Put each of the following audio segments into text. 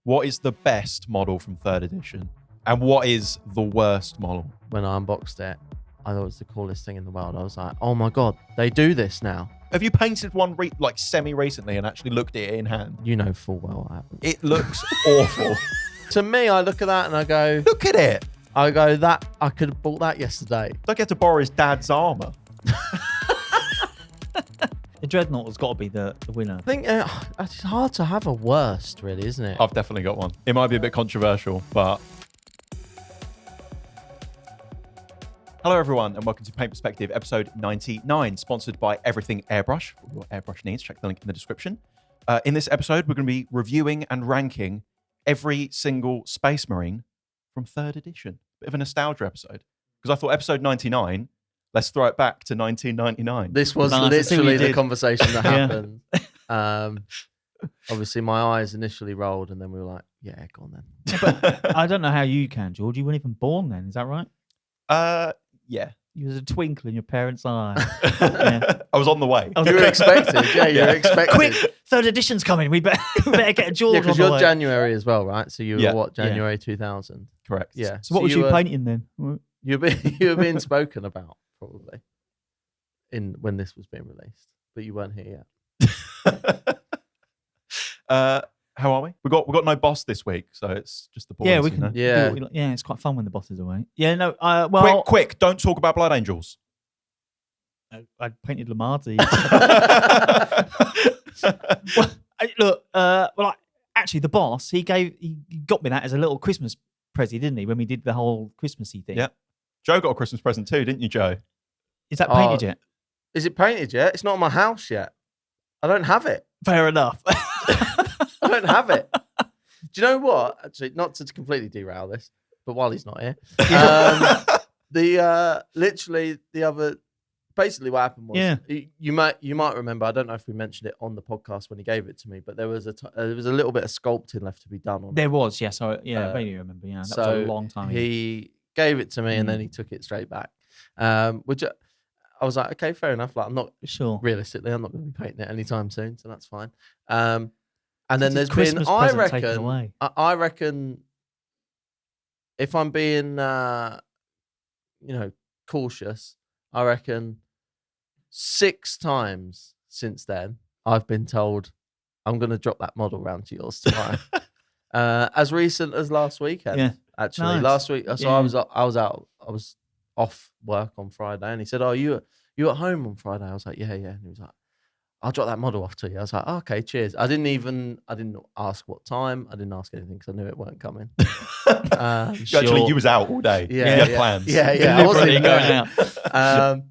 What is the best model from 3rd edition? And what is the worst model? When I unboxed it, I thought it was the coolest thing in the world. I was like, oh my God, they do this now. Have you painted one semi-recently and actually looked at it in hand? You know full well I haven't. It looks awful. To me, I look at that and I go... Look at it. I go, that I could have bought that yesterday. Don't get to borrow his dad's armour. The Dreadnought has got to be the winner. I think it's hard to have a worst, really, isn't it? I've definitely got one. It might be a bit controversial, but... Hello, everyone, and welcome to Paint Perspective, episode 99, sponsored by Everything Airbrush. For your airbrush needs, check the link in the description. In this episode, we're going to be reviewing and ranking every single Space Marine from 3rd edition. Bit of a nostalgia episode. Because I thought episode 99, let's throw it back to 1999. This was literally the conversation that happened. Obviously, my eyes initially rolled, and then we were like, yeah, go on then. But I don't know how you can, George. You weren't even born then, is that right? Yeah. You was a twinkle in your parents' eye. I was on the way. You were expected. Yeah, you were expected. Quick, 3rd edition's coming. We better get a George. Yeah, because you're January as well, right? So you were what, January 2000? Correct. Yeah. So what was you painting then? You were being spoken about, probably, when this was being released. But you weren't here yet. How are we? We got no boss this week, so it's just the boys. Yeah, we can. Yeah, yeah, it's quite fun when the boss is away. Yeah, no. Well, quick! Don't talk about Blood Angels. I painted Lemartes. Actually, the boss he got me that as a little Christmas present, didn't he? When we did the whole Christmassy thing. Yeah. Joe got a Christmas present too, didn't you, Joe? Is that painted yet? Is it painted yet? It's not in my house yet. I don't have it. Fair enough. I don't have it. Do you know what? Actually, not to completely derail this, but while he's not here, basically what happened was, you might remember. I don't know if we mentioned it on the podcast when he gave it to me, but there was a little bit of sculpting left to be done on it. There was, yes. I vaguely remember. Yeah, that was a long time ago. He gave it to me and then he took it straight back, which I was like, okay, fair enough. Like, I'm not sure. Realistically, I'm not going to be painting it anytime soon, so that's fine. And then there's Christmas been, I reckon, if I'm being, cautious, I reckon 6 times since then I've been told I'm going to drop that model round to yours tomorrow. As recent as last weekend, actually. Nice. Last week, so I was off work on Friday, and he said, "Oh, you at home on Friday?" I was like, "Yeah." And he was like, "I'll drop that model off to you." I was like, oh, "Okay, cheers." I didn't ask what time. I didn't ask anything because I knew it weren't coming. Actually, you was out all day. Yeah, you had plans. Yeah. I wasn't even going out.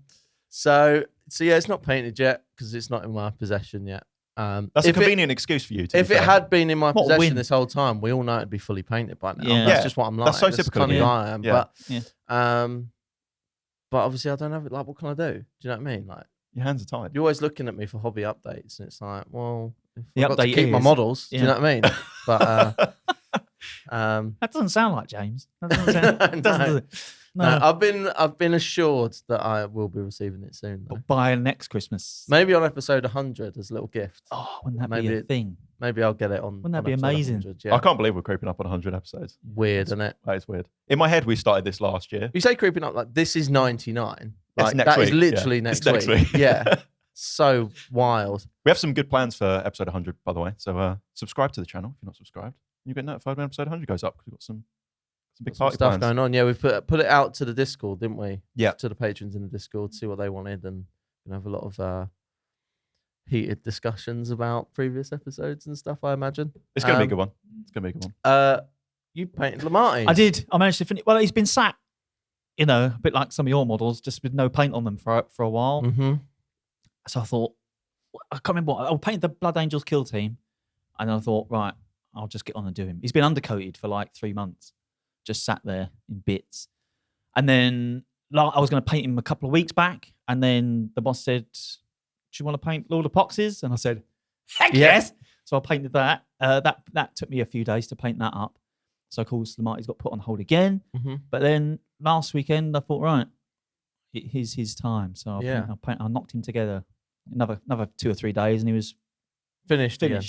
So yeah, it's not painted yet because it's not in my possession yet. That's a convenient excuse for you. If it had been in my possession this whole time, we all know it'd be fully painted by now. Yeah. That's just what I'm like. That's so typical. Kind of I am. Yeah. But obviously I don't have it. Like, what can I do? Do you know what I mean? Like, your hands are tied. You're always looking at me for hobby updates, and it's like, well, the I've got to keep my models. Do you know what I mean? But that doesn't sound like James. That doesn't sound, no, I've been assured that I will be receiving it soon. By next Christmas, maybe on episode 100 as a little gift. Oh, wouldn't that be a thing? Maybe I'll get it on. Wouldn't that be amazing? 100, yeah. I can't believe we're creeping up on 100 episodes. Weird, isn't it? That is weird. In my head, we started this last year. You say creeping up, like this is 99. Like that week. Is literally next week. Yeah. So wild. We have some good plans for episode 100, by the way. So subscribe to the channel if you're not subscribed. You get notified when episode 100 goes up because we've got some big party stuff plans going on. Yeah, we've put it out to the Discord, didn't we? Yeah. To the patrons in the Discord, see what they wanted, and have a lot of heated discussions about previous episodes and stuff, I imagine. It's going to be a good one. It's going to be a good one. You painted Lemartes. I did. I managed to finish. Well, he's been sat, a bit like some of your models, just with no paint on them for a while. Mm-hmm. So I thought, I can't remember what. I painted the Blood Angels kill team, and I thought, right, I'll just get on and do him. He's been undercoated for like 3 months, just sat there in bits. And then I was going to paint him a couple of weeks back, and then the boss said, "Do you want to paint Lord of Poxes?" And I said, "Heck yes!" So I painted that. That took me a few days to paint that up. So of course, Lemartes got put on hold again. Mm-hmm. But then last weekend, I thought, right, it's his time. So I knocked him together another 2 or 3 days, and he was finished. Again.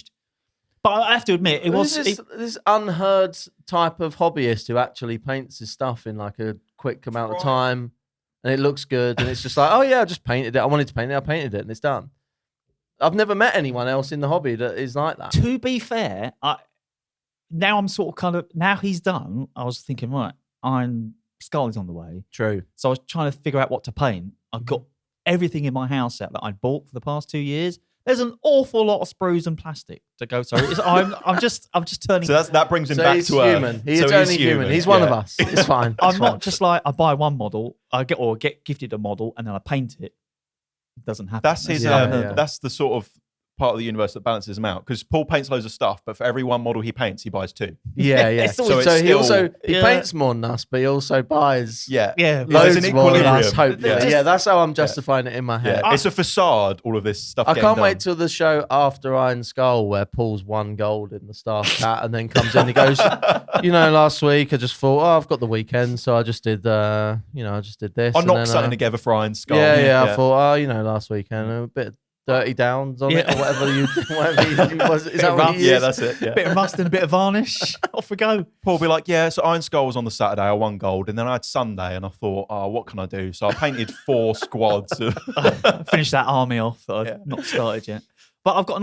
But I have to admit, it was. This unheard type of hobbyist who actually paints his stuff in like a quick amount of time, and it looks good, and it's just like, oh yeah, I just painted it. I wanted to paint it, I painted it, and it's done. I've never met anyone else in the hobby that is like that. To be fair, now I'm sort of now he's done. I was thinking, right, Scarlet's on the way. True. So I was trying to figure out what to paint. I've got everything in my house out that I bought for the past 2 years. There's an awful lot of sprues and plastic to go through. I'm just turning. So that brings him back he's to human. Earth. He's So only human. He's one of us. It's fine. I'm not just like I buy one model, I get gifted a model, and then I paint it. It doesn't happen. That's his. That's the sort of part of the universe that balances him out. Because Paul paints loads of stuff, but for every one model he paints, he buys 2. Yeah. So he paints more than us, but he also buys yeah. loads There's an more than us, equilibrium. hopefully. Yeah, that's how I'm justifying it in my head. Yeah, it's a facade. All of this stuff. I getting can't done. wait till the show after Iron Skull where Paul's won gold in the staff cat and then comes in and he goes, last week I just thought, I've got the weekend, so I just did, I just did this. I knocked something together for Iron Skull. I thought, last weekend a bit of dirty downs on it or whatever you was. Is that what you Yeah, used? that's it. Yeah. Bit of rust and a bit of varnish. Off we go. Paul will be like, so Iron Skull was on the Saturday, I won gold, and then I had Sunday, and I thought, what can I do? So I painted 4 squads. Finish that army off that I've not started yet. But I've got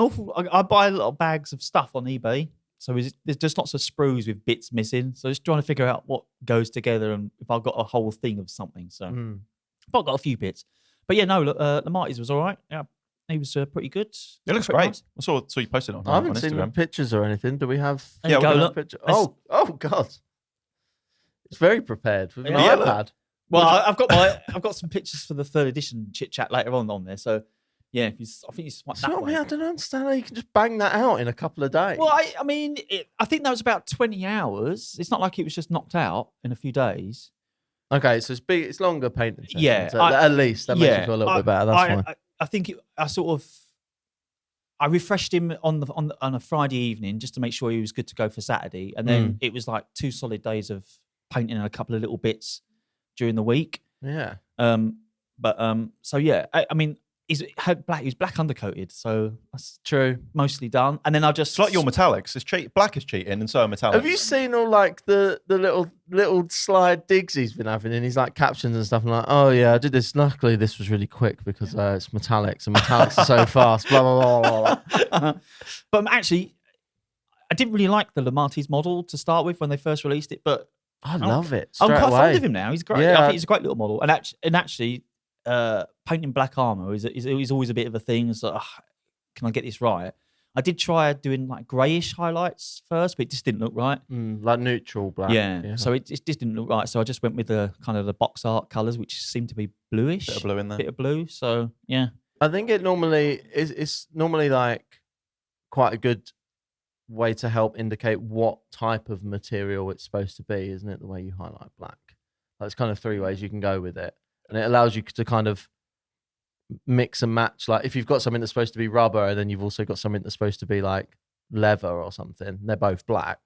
I buy a lot of bags of stuff on eBay. So there's just lots of sprues with bits missing. So just trying to figure out what goes together and if I've got a whole thing of something. So but I've got a few bits. But yeah, no, Lemartes was all right. Yeah. He was pretty good. It looks pretty great. nice. I saw you posted it on I haven't on seen Instagram. the pictures or anything. Do we have? There you go, look. picture? Oh God! It's very prepared with an Yeah, iPad. Well, I've got some pictures for the 3rd edition chit chat later on there. So yeah, I think you swipe that way. I don't understand how you can just bang that out in a couple of days. Well, I mean, I think that was about 20 hours. It's not like it was just knocked out in a few days. Okay, so it's longer painting sessions. Yeah, at least that makes you feel a little bit better. That's fine. I think I refreshed him on a Friday evening just to make sure he was good to go for Saturday, and then it was like 2 solid days of painting and a couple of little bits during the week. Yeah. So yeah, I mean, he's black undercoated, so that's True. mostly done. And then I just It's like your metallics. It's black is cheating, and so are metallics. Have you seen all like the little slide digs he's been having in his like captions and stuff? And like, oh yeah, I did this. Luckily, this was really quick because it's metallics and metallics are so fast. Blah blah blah blah. But actually, I didn't really like the Lemartes model to start with when they first released it, but I love it. I'm straight quite away. fond of him now. He's great. Yeah. I think he's a great little model. And actually, painting black armor is always a bit of a thing. So, can I get this right? I did try doing like greyish highlights first, but it just didn't look right. Like neutral black. Yeah. So it just didn't look right. So I just went with the kind of the box art colours, which seemed to be bluish. Bit of blue in there. Bit of blue. So yeah. I think it normally it's normally like quite a good way to help indicate what type of material it's supposed to be, isn't it? The way you highlight black. That's kind of 3 ways you can go with it. And it allows you to kind of mix and match. Like if you've got something that's supposed to be rubber and then you've also got something that's supposed to be like leather or something, they're both black.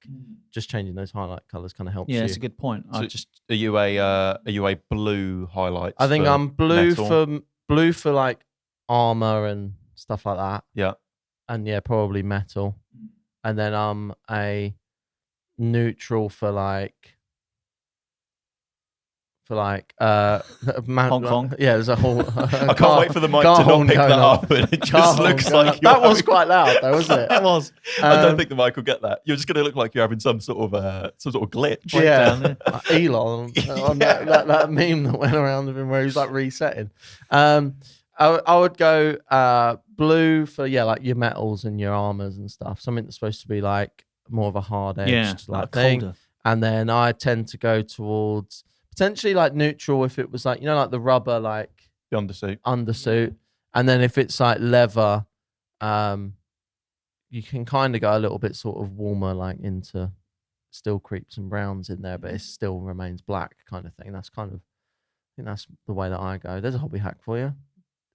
Just changing those highlight colors kind of helps you. Yeah, that's a good point. So are you a blue highlight? I think I'm blue metal? for like armor and stuff like that. Yeah. And yeah, probably metal. And then I'm a neutral for like Hong Kong. Yeah, there's a whole. I can't wait for the mic to not pick that up. And it just looks like that was quite loud, though, wasn't it? It was. I don't think the mic will get that. You're just going to look like you're having some sort of glitch. Yeah, Elon on that meme that went around of him where he's like resetting. I would go blue for like your metals and your armors and stuff. Something that's supposed to be like more of a hard edged like thing. Colder. And then I tend to go towards potentially like neutral if it was like like the rubber like The undersuit. And then if it's like leather, you can kind of go a little bit sort of warmer like into still creeps and browns in there, but it still remains black kind of thing. That's I think that's the way that I go. There's a hobby hack for you.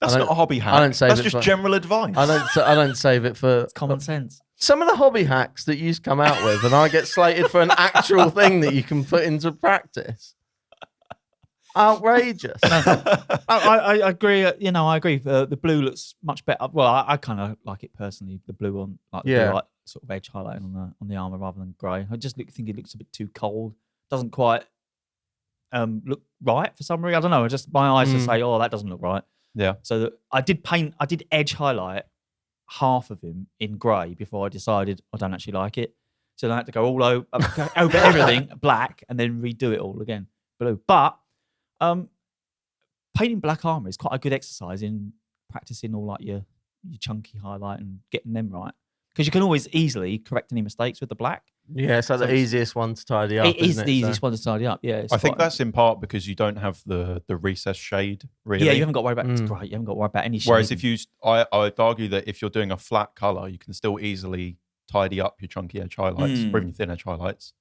That's not a hobby hack. I don't save That's it just for- general advice. I don't save it for It's common sense. some of the hobby hacks that you come out with, and I get slated for an actual thing that you can put into practice. Outrageous. I agree. I agree. The blue looks much better. Well, I kind of like it personally. The blue one, like the blue sort of edge highlighting on the armor rather than grey. I just think it looks a bit too cold. Doesn't quite look right for some reason. I don't know. Just my eyes just say, oh, that doesn't look right. Yeah. So I did edge highlight half of him in grey before I decided I don't actually like it. So I had to go all over everything black and then redo it all again blue. But painting black armor is quite a good exercise in practicing all like your chunky highlight and getting them right, because you can always easily correct any mistakes with the black. Yeah, so the easiest one to tidy up. It is the easiest one to tidy up. Yeah, I think that's in part because you don't have the recessed shade. Really, yeah, you haven't got to worry about. It's great. You haven't got to worry about any shade. Whereas if you, I would argue that if you're doing a flat color, you can still easily tidy up your chunky edge highlights, or even your thin edge highlights.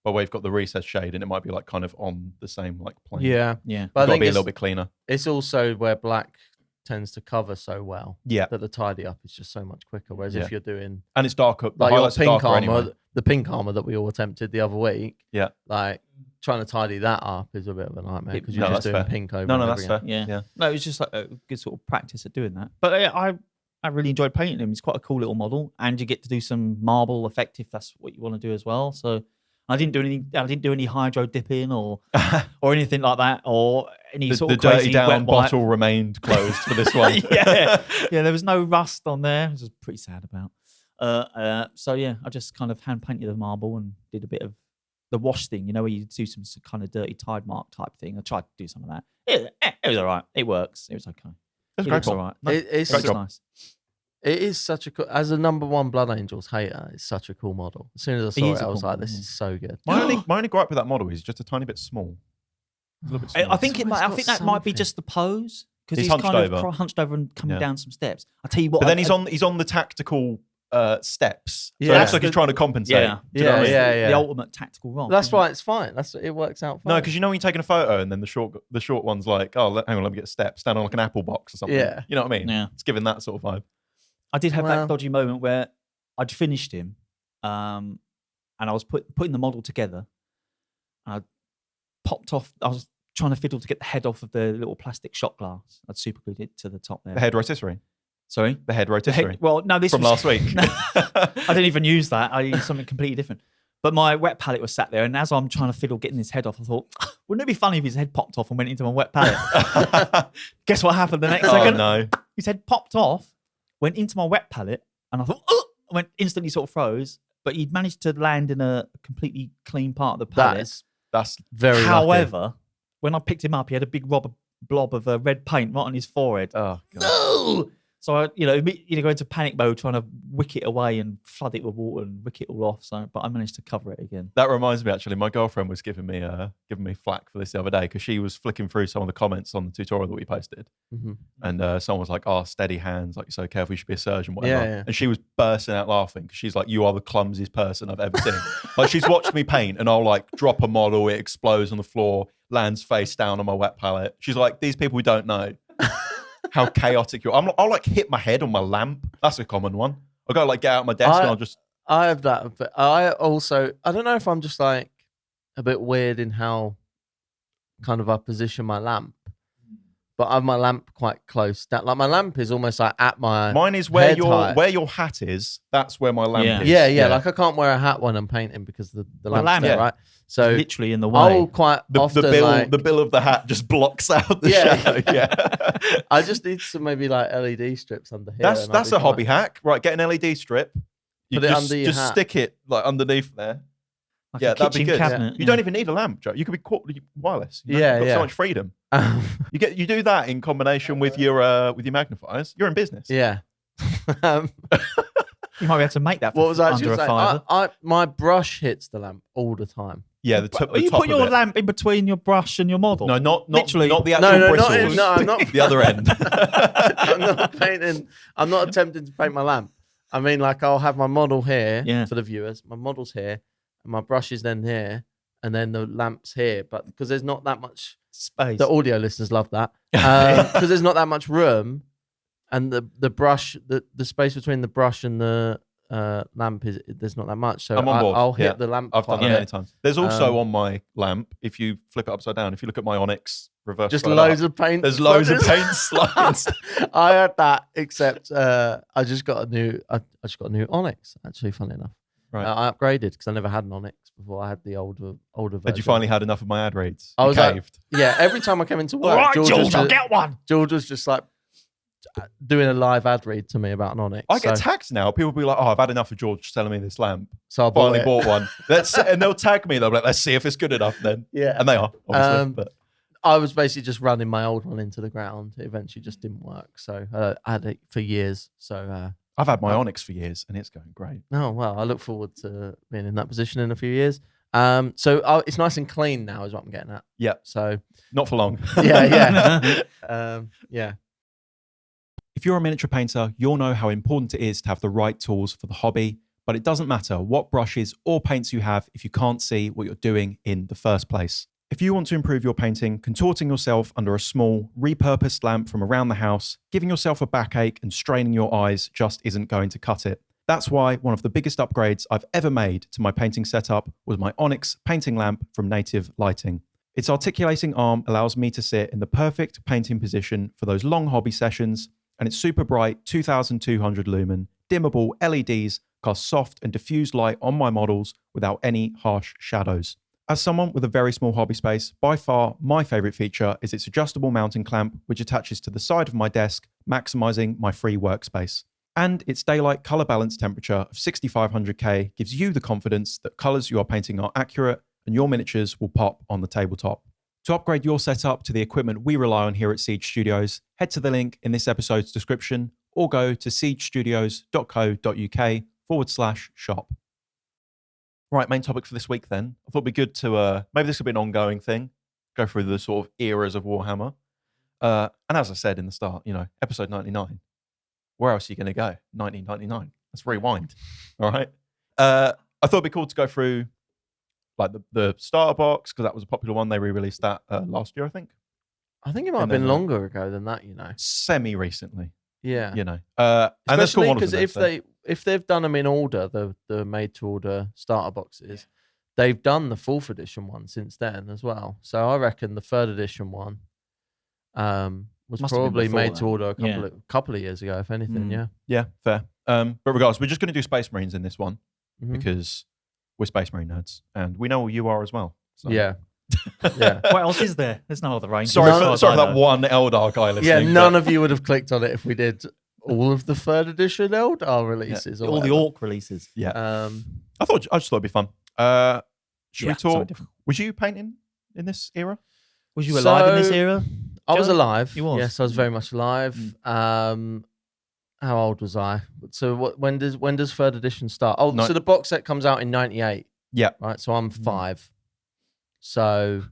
But where you've got the recessed shade, and it might be like kind of on the same like plane. Yeah, yeah. But I got to think be a little bit cleaner. It's also where black tends to cover so well. Yeah. That the tidy up is just so much quicker. Whereas if you're doing, and it's darker, the like your highlights are pink darker armor, anyway. the pink armor that we all attempted the other week. Yeah. Like trying to tidy that up is a bit of a nightmare because you're No, just that's doing fair. pink over. No, and over that's again. fair. Yeah. No, it was just like a good sort of practice at doing that. But I really enjoyed painting him. He's quite a cool little model, and you get to do some marble effect if that's what you want to do as well. So I didn't do any hydro dipping or anything like that, or any sort of the dirty crazy down wet wipe. bottle remained closed for this one. yeah, there was no rust on there, which I was pretty sad about. So yeah, I just kind of hand painted the marble and did a bit of the wash thing, where you do some kind of dirty tide mark type thing. I tried to do some of that. It was all right. It works. It was okay. That's It great. looks all right. It's It looks nice. It is such a cool, as a number one Blood Angels hater, it's such a cool model. As soon as I saw it, I was like, this is so good. My only gripe with that model is just a tiny bit small. It's a little bit small. I think that might be just the pose, because he's hunched kind of over. hunched over and coming down some steps. I tell you what, But then he's on the tactical steps. So Yeah. it looks like he's trying to compensate. yeah, Do you know what I mean? Yeah. the ultimate tactical role. That's why it's fine. It works out fine. No, because when you're taking a photo and then the short one's like, oh, hang on, let me get a step, stand on like an apple box or something. Yeah. You know what I mean? Yeah. It's giving that sort of vibe. I did have Well- that dodgy moment where I'd finished him, and I was putting the model together, and I popped off. I was trying to fiddle to get the head off of the little plastic shot glass. I'd super glued it to the top there. The head rotisserie. Sorry? The head The rotisserie. head, well, no, this From was, last week. I didn't even use that. I used something completely different. But my wet palette was sat there, and as I'm trying to fiddle getting his head off, I thought, wouldn't it be funny if his head popped off and went into my wet palette? Guess what happened the next Oh, second? no. His head popped off, went into my wet palette, and I thought, oh! I went instantly sort of froze. But he'd managed to land in a completely clean part of the palette. That's very lucky. However, when I picked him up, he had a big blob of red paint right on his forehead. oh god. No! So I, go into panic mode, trying to wick it away and flood it with water and wick it all off. So, but I managed to cover it again. That reminds me, actually, my girlfriend was giving me flack for this the other day because she was flicking through some of the comments on the tutorial that we posted, and someone was like, "Oh, steady hands, like you're so careful, you should be a surgeon, whatever." Yeah. And she was bursting out laughing because she's like, "You are the clumsiest person I've ever seen." Like she's watched me paint, and I'll like drop a model, it explodes on the floor, lands face down on my wet palette. She's like, "These people don't know how chaotic you are." I'll like hit my head on my lamp. That's a common one. I'll go like get out my desk and I'll just. I have that, but I don't know if I'm just like a bit weird in how kind of I position my lamp, but I have my lamp quite close. That like my lamp is almost like at my Mine is where head height. where your hat is. That's where my lamp Yeah. is. Yeah. Like I can't wear a hat when I'm painting because the lamp's lamp, there, yeah. right? So Literally in the way. I'll quite often the bill of the hat just blocks out the Yeah. shadow. Yeah, I just need some maybe like LED strips under here. that's and I'll a be hobby fine. hack, right? Get an LED strip. You Put it just, under your just hat. stick it like underneath there. like Yeah, a that'd be kitchen good. cabinet. You don't even need a lamp, Joe. You could be wireless. You know? Yeah, You've got yeah. so much freedom. You do that in combination with your magnifiers. You're in business. Yeah. Um, You might be able to make that for what was I under just a saying? fiver. My brush hits the lamp all the time. Yeah, the top. You the top put of your it. lamp in between your brush and your model. No, not Literally. not the actual No, bristles. I'm not. The other end. I'm not painting. I'm not attempting to paint my lamp. I mean, like I'll have my model here Yeah. for the viewers. My model's here, and my brush is then here, and then the lamp's here. But because there's not that much, Space. the audio listeners love that. Because there's not that much room, and the brush, the space between the brush and the lamp is there's not that much. So I'm on board. I'll hit Yeah. the lamp. I've done quite that a many bit. times. There's also on my lamp, if you flip it upside down, if you look at my Onyx reverse, Just side loads up, of paint. there's loads of splodges. paint slides. I had that, except I just got a new. I just got a new Onyx. Actually, funny enough, Right. I upgraded because I never had an Onyx before. I had the older version. Had you finally had enough of my ad reads? I You was like, caved. yeah. Every time I came into work, All right, George, George, I'll get one. George was just like doing a live ad read to me about an Onyx. I get tagged now. People will be like, "Oh, I've had enough of George selling me this lamp. so I Finally it. bought one." And they'll tag me. They'll be like, "Let's see if it's good enough." Then, Yeah. and they are obviously. But I was basically just running my old one into the ground. It eventually just didn't work. So I had it for years. So I've had my Onyx for years, and it's going great. oh well, I look forward to being in that position in a few years. So it's nice and clean now, is what I'm getting at. Yeah, So not for long. yeah. Yeah. If you're a miniature painter, you'll know how important it is to have the right tools for the hobby, but it doesn't matter what brushes or paints you have if you can't see what you're doing in the first place. If you want to improve your painting, contorting yourself under a small, repurposed lamp from around the house, giving yourself a backache and straining your eyes just isn't going to cut it. That's why one of the biggest upgrades I've ever made to my painting setup was my Onyx painting lamp from Native Lighting. Its articulating arm allows me to sit in the perfect painting position for those long hobby sessions, and its super bright 2200 lumen, dimmable LEDs cast soft and diffused light on my models without any harsh shadows. As someone with a very small hobby space, by far my favourite feature is its adjustable mounting clamp, which attaches to the side of my desk, maximising my free workspace. And its daylight colour balance temperature of 6500K gives you the confidence that colours you are painting are accurate and your miniatures will pop on the tabletop. To upgrade your setup to the equipment we rely on here at Siege Studios, head to the link in this episode's description or go to siegestudios.co.uk/shop. Right, main topic for this week then. I thought it'd be good to, maybe this could be an ongoing thing, go through the sort of eras of Warhammer. And as I said in the start, episode 99. Where else are you going to go? 1999. Let's rewind. All right. I thought it'd be cool to go through like the starter box, because that was a popular one. They re-released that last year, I think. I think it might have been longer ago than that, Semi-recently. Yeah. And that's cool Especially models because in there, if they've done them in order, the made-to-order starter boxes, they've done the 4th edition one since then as well. So I reckon the 3rd edition one was Must have been probably before made to then. order a Yeah. couple of years ago, if anything. Yeah. Yeah, fair. But regardless, we're just going to do Space Marines in this one Mhm. because we're Space Marine nerds, and we know you are as well. So. Yeah. Yeah. What else is there? There's no other range. Sorry as far for as I that know. one Eldar guy Yeah. listening. None of you would have clicked on it if we did all of the 3rd edition Eldar releases. Or All the whatever. Orc releases. Yeah. Um, I just thought it'd be fun. Should we something talk? different. Was you painting in this era? Was you alive in this So- era? I was Joe? alive. You was? Yes, I was very much alive. How old was I? So when does 3rd edition start? Oh, Ni- so the box set comes out in 98. Yeah. Right. So I'm 5. So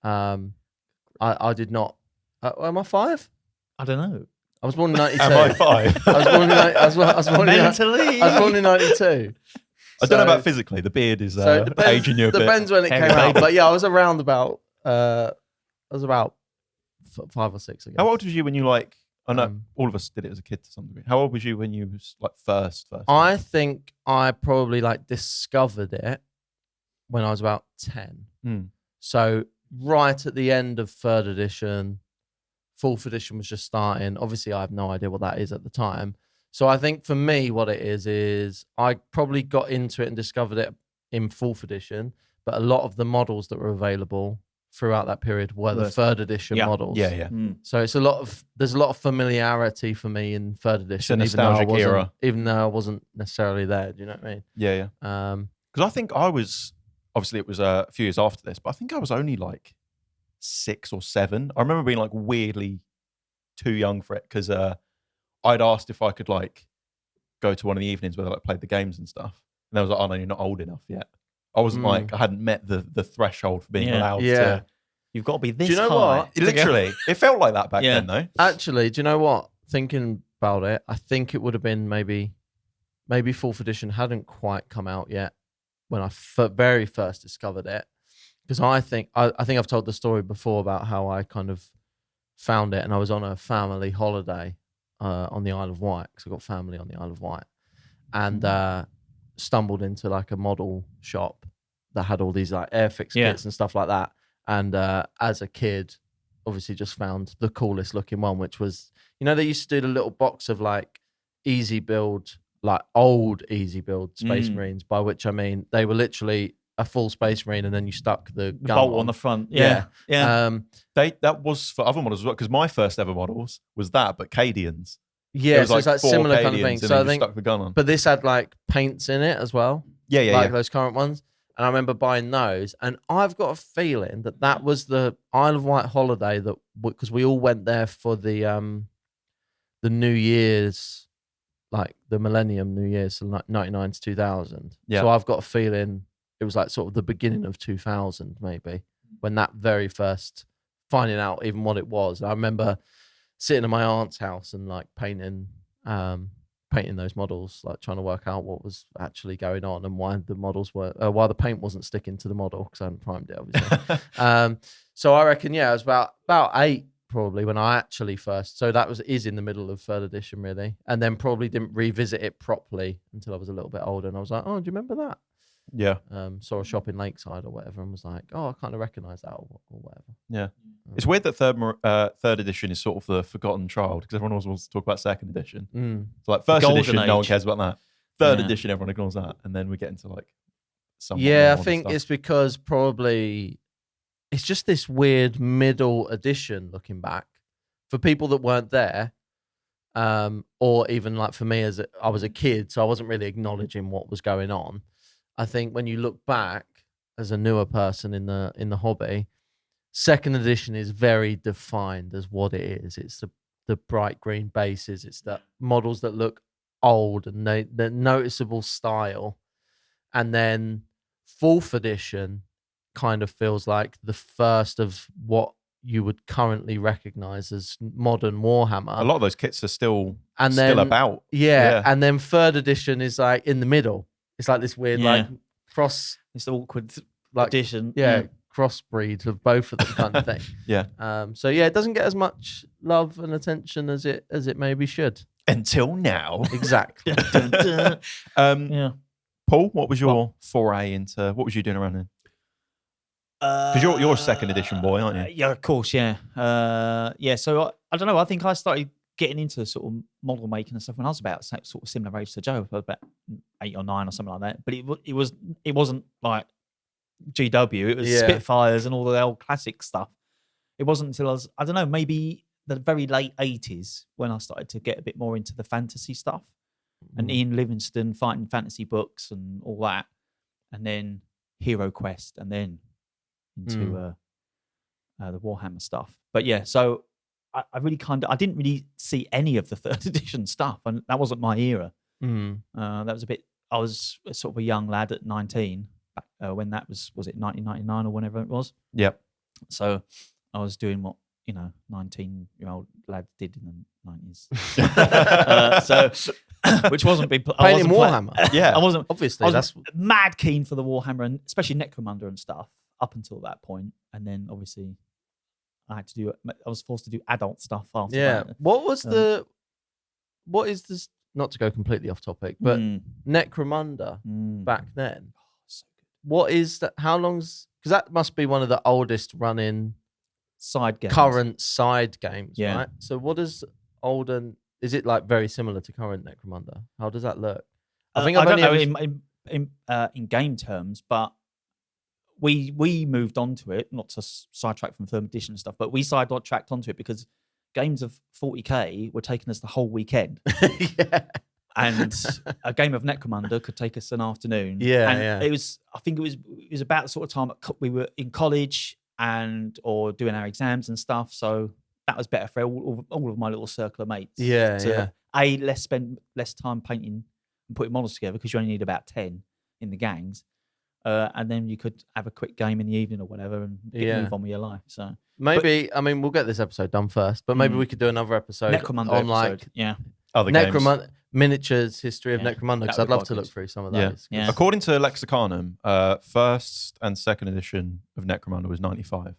I did not. Am I 5? I don't know. I was born in 92. Am I 5? I was born in. I was born in. Mentally. I was born in 92. I don't know about physically. The beard is So it depends, aging you a bit. depends when it came Hairy out, baby. but yeah, I was around about. I was about 5 or 6. I guess. How old was you when you like? I know Um, all of us did it as a kid to some degree. How old was you when you was like first? I think I probably discovered it when I was about 10. Mm. So right at the end of 3rd edition, 4th edition was just starting. Obviously, I have no idea what that is at the time. So I think for me, what it is I probably got into it and discovered it in 4th edition, but a lot of the models that were available throughout that period were the 3rd edition Yeah. models. Yeah. So it's there's a lot of familiarity for me in 3rd edition, nostalgic era. even though I wasn't necessarily there. Do you know what I mean? Yeah. Because I think I was, obviously it was a few years after this, but I think I was only like 6 or 7. I remember being like weirdly too young for it because I'd asked if I could like go to one of the evenings where they like played the games and stuff. And they was like, oh no, you're not old enough yet. I wasn't I hadn't met the threshold for being allowed to. You've got to be this you know high. what? Literally, it felt like that back Yeah. then though. Actually, do you know what? Thinking about it, I think it would have been maybe 4th edition hadn't quite come out yet when I very first discovered it. Because I think I've told the story before about how I kind of found it, and I was on a family holiday on the Isle of Wight because I got family on the Isle of Wight, and stumbled into like a model shop that had all these like Airfix kits and stuff like that. And as a kid, obviously just found the coolest looking one, which was, you know, they used to do the little box of like easy build, like old easy build Space Marines, by which I mean they were literally a full Space Marine and then you stuck the gun bolt on the front. Yeah. That was for other models as well, because my first ever models was that, but Cadians. Yeah, It was so it's like 4 similar Cadians kind of thing. and So then I you think, stuck the gun on. but this had like paints in it as well. Yeah. Those current ones. And I remember buying those, and I've got a feeling that was the Isle of Wight holiday that, because we all went there for the New Year's, like the Millennium New Year's, so like 99 to 2000. Yeah. So I've got a feeling it was like sort of the beginning of 2000 maybe, when that very first finding out even what it was. I remember sitting in my aunt's house and like painting those models, like trying to work out what was actually going on and why the models were, why the paint wasn't sticking to the model, because I hadn't primed it, obviously. So I reckon, I was about 8 probably when I actually first. So that is in the middle of 3rd edition really, and then probably didn't revisit it properly until I was a little bit older, and I was like, oh, do you remember that? Yeah. Saw a shop in Lakeside or whatever, and was like, oh, I kind of recognise that or whatever. Yeah. It's weird that third edition is sort of the forgotten child, because everyone always wants to talk about 2nd edition. So like first edition, no one cares about that. 3rd edition, everyone ignores that, and then we get into like some. Yeah, I think it's because probably it's just this weird middle edition looking back for people that weren't there, or even like for me I was a kid, so I wasn't really acknowledging what was going on. I think when you look back as a newer person in the hobby, 2nd edition is very defined as what it is. It's the bright green bases. It's the models that look old and the noticeable style. And then 4th edition kind of feels like the first of what you would currently recognize as modern Warhammer. A lot of those kits are still about. Yeah. And then 3rd edition is like in the middle. It's like this weird like cross. It's the awkward like edition. Crossbreed of both of them kind of thing. So it doesn't get as much love and attention as it maybe should. Until now. Exactly. Paul, what was your foray into? What was you doing around then? Because you're a 2nd edition boy, aren't you? Yeah, of course. Yeah. So I don't know. I think I started getting into sort of model making and stuff when I was about sort of similar age to Joe. I was about 8 or 9 or something like that. But it wasn't like GW. It was Spitfires and all the old classic stuff. It wasn't until I was, I don't know, maybe the very late 80s when I started to get a bit more into the fantasy stuff, and Ian Livingstone fighting fantasy books and all that, and then Hero Quest, and then into the Warhammer stuff. But yeah, so I really I didn't really see any of the 3rd edition stuff, and that wasn't my era. That was I was sort of a young lad at 19 when that was it 1999 or whenever it was? Yep. So I was doing what 19-year-old lads did in the 90s. So which wasn't big. Painting Warhammer. I wasn't. Obviously, I was mad keen for the Warhammer, and especially Necromunda and stuff up until that point, and then obviously I was forced to do adult stuff after that. What is this? Not to go completely off topic, but Necromunda back then. So good. What is that? How long's? Because that must be one of the oldest running side games. Current side games, Yeah. right? So what is older? Is it like very similar to current Necromunda? How does that look? I don't know in game terms, but we moved on to it, not to sidetrack from 3rd edition and stuff, but we sidetracked onto it because games of 40k were taking us the whole weekend. And a game of Necromunda could take us an afternoon. It was, I think it was about the sort of time we were in college or doing our exams and stuff. So that was better for all of my little circle of mates. Spend less time painting and putting models together, because you only need about 10 in the gangs. And then you could have a quick game in the evening or whatever and move on with your life. So maybe, we'll get this episode done first, but maybe we could do another episode Necromunda on episode. Other Necromunda games. Miniatures history of Necromunda, because I'd love to look through some of those. Yeah. According to Lexicanum, 1st and 2nd edition of Necromunda was 95.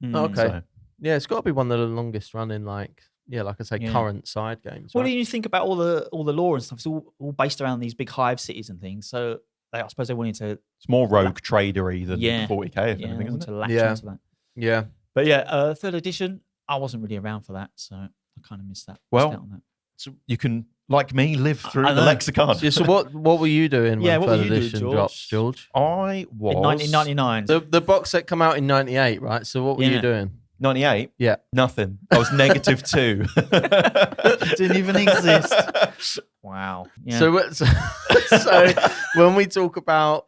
Okay. So. Yeah, it's got to be one of the longest running like like I say, Yeah. current side games. What Right? do you think about all the lore and stuff? It's all based around these big hive cities and things. So I suppose they wanted to It's more rogue tradery than Yeah. 40k, if they anything, wanted isn't to it? latch Yeah. onto that. Yeah. But yeah, third edition, I wasn't really around for that, so I kind of missed that. Well, missed out on that. So you can, like me, live through I the know. lexicon. So what were you doing Yeah, when what were third you doing, edition George? dropped, George? I was In 1999. The box set come out in 98, right? So what were you Yeah. doing? 98. Yeah. Nothing. I was -2. Didn't even exist. Wow. Yeah. So when we talk about,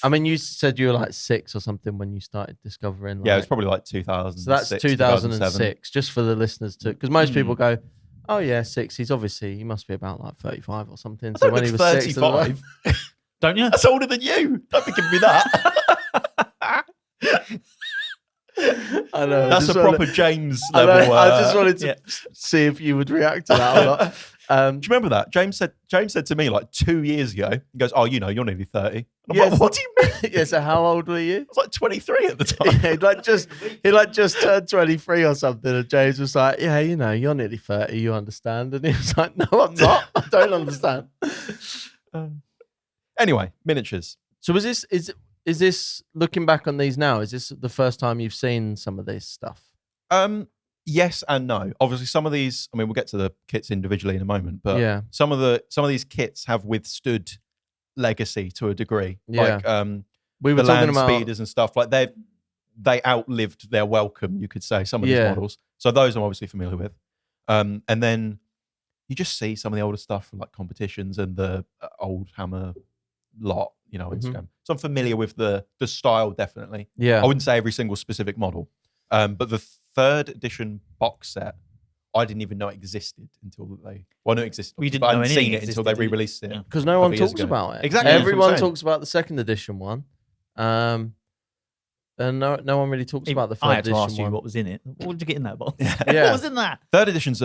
I mean, you said you were like 6 or something when you started discovering. Yeah, it was like- probably like 2000. So that's 2006, just for the listeners to, because most people go, oh yeah, 6. He must be about like 35 or something. I So don't when look he was 6, 35. Don't you? That's older than you. Don't be giving me that. I know. That's a proper James I level. I just wanted to yeah. see if you would react to that or not. Do you remember that? James said to me like 2 years ago, he goes, oh, you're nearly 30. And I'm Yes. like, what do you mean? Yeah, so how old were you? I was like 23 at the time. He just turned 23 or something, and James was like, yeah, you're nearly 30, you understand? And he was like, no, I'm not. I don't understand. Anyway, miniatures. So is this looking back on these now? Is this the first time you've seen some of this stuff? Yes and no. Obviously, some of these, I mean, we'll get to the kits individually in a moment, but Yeah. some of these kits have withstood legacy to a degree. Yeah. Like We were the talking land about speeders and stuff. Like they outlived their welcome, you could say, some of these Yeah. models. So those I'm obviously familiar with. And then you just see some of the older stuff from like competitions and the old Hammer lot, Instagram. So I'm familiar with the style, definitely. yeah. I wouldn't say every single specific model. But the third edition box set, I didn't even know it existed until they. Well, no, it existed. We didn't but I know hadn't anything seen it until existed, they did you? re-released it. Yeah. Because no couple one of years talks ago. about it. Exactly, that's what I'm Everyone saying. talks about the second edition one. And no one really talks about the I third had to edition ask you one. what was in it. What did you get in that box? Yeah. What was in that? Third edition's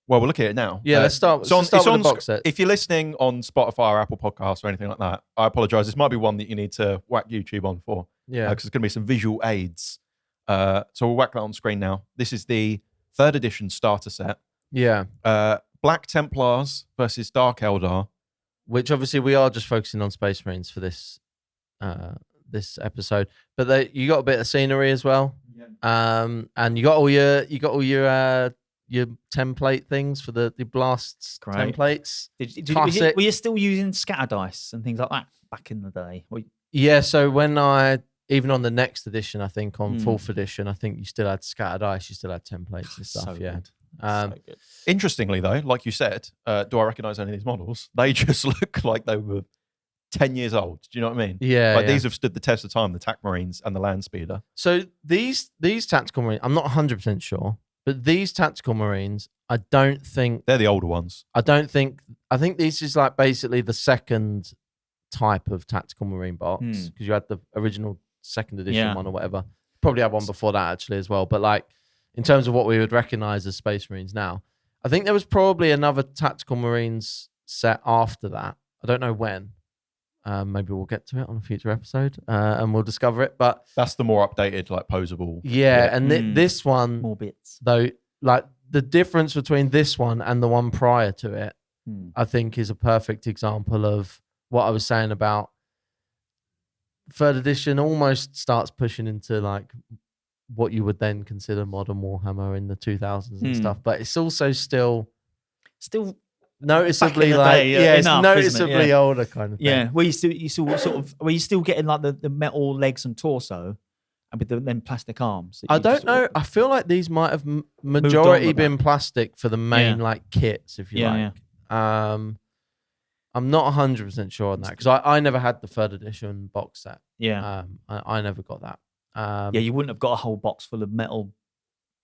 well, we'll look at it now. Yeah, let's start it's with the box set. If you're listening on Spotify or Apple Podcasts or anything like that, I apologize. This might be one that you need to whack YouTube on for. Yeah. Because there's going to be some visual aids. So we'll whack that on screen now. This is the third edition starter set. Yeah. Black Templars versus Dark Eldar. Which obviously we are just focusing on Space Marines for this this episode, but you got a bit of scenery as well, and you got all your template things for the blasts Great. templates. Were you still using scatter dice and things like that back in the day? Yeah, so when even on the next edition, I think on fourth edition, I think you still had scatter dice, you still had templates and stuff. So yeah. good. So good. Interestingly, though, like you said, do I recognize any of these models? They just look like they were 10 years old. Do you know what I mean? Yeah. Like yeah. these have stood the test of time, the TAC Marines and the Land Speeder. So these tactical marines, I'm not 100% sure, but these tactical marines, I They're the older ones. I think this is like basically the second type of tactical marine box, because you had the original second edition one or whatever. Probably had one before that actually as well. But like in terms of what we would recognize as Space Marines now, I think there was probably another tactical marines set after that. I don't know when. Maybe we'll get to it on a future episode and we'll discover it. But that's the more updated, like posable. Yeah, and this one, more bits. Though, like the difference between this one and the one prior to it, I think is a perfect example of what I was saying about third edition almost starts pushing into like what you would then consider modern Warhammer in the 2000s and stuff. But it's also still noticeably like it's noticeably older kind of thing. Yeah, were you still getting like the metal legs and torso, and with them plastic arms? I don't know. I feel like these might have majority with been plastic for the main like kits, if you like. I'm not 100% sure on that because I never had the third edition box set. Yeah, I never got that. Yeah, you wouldn't have got a whole box full of metal.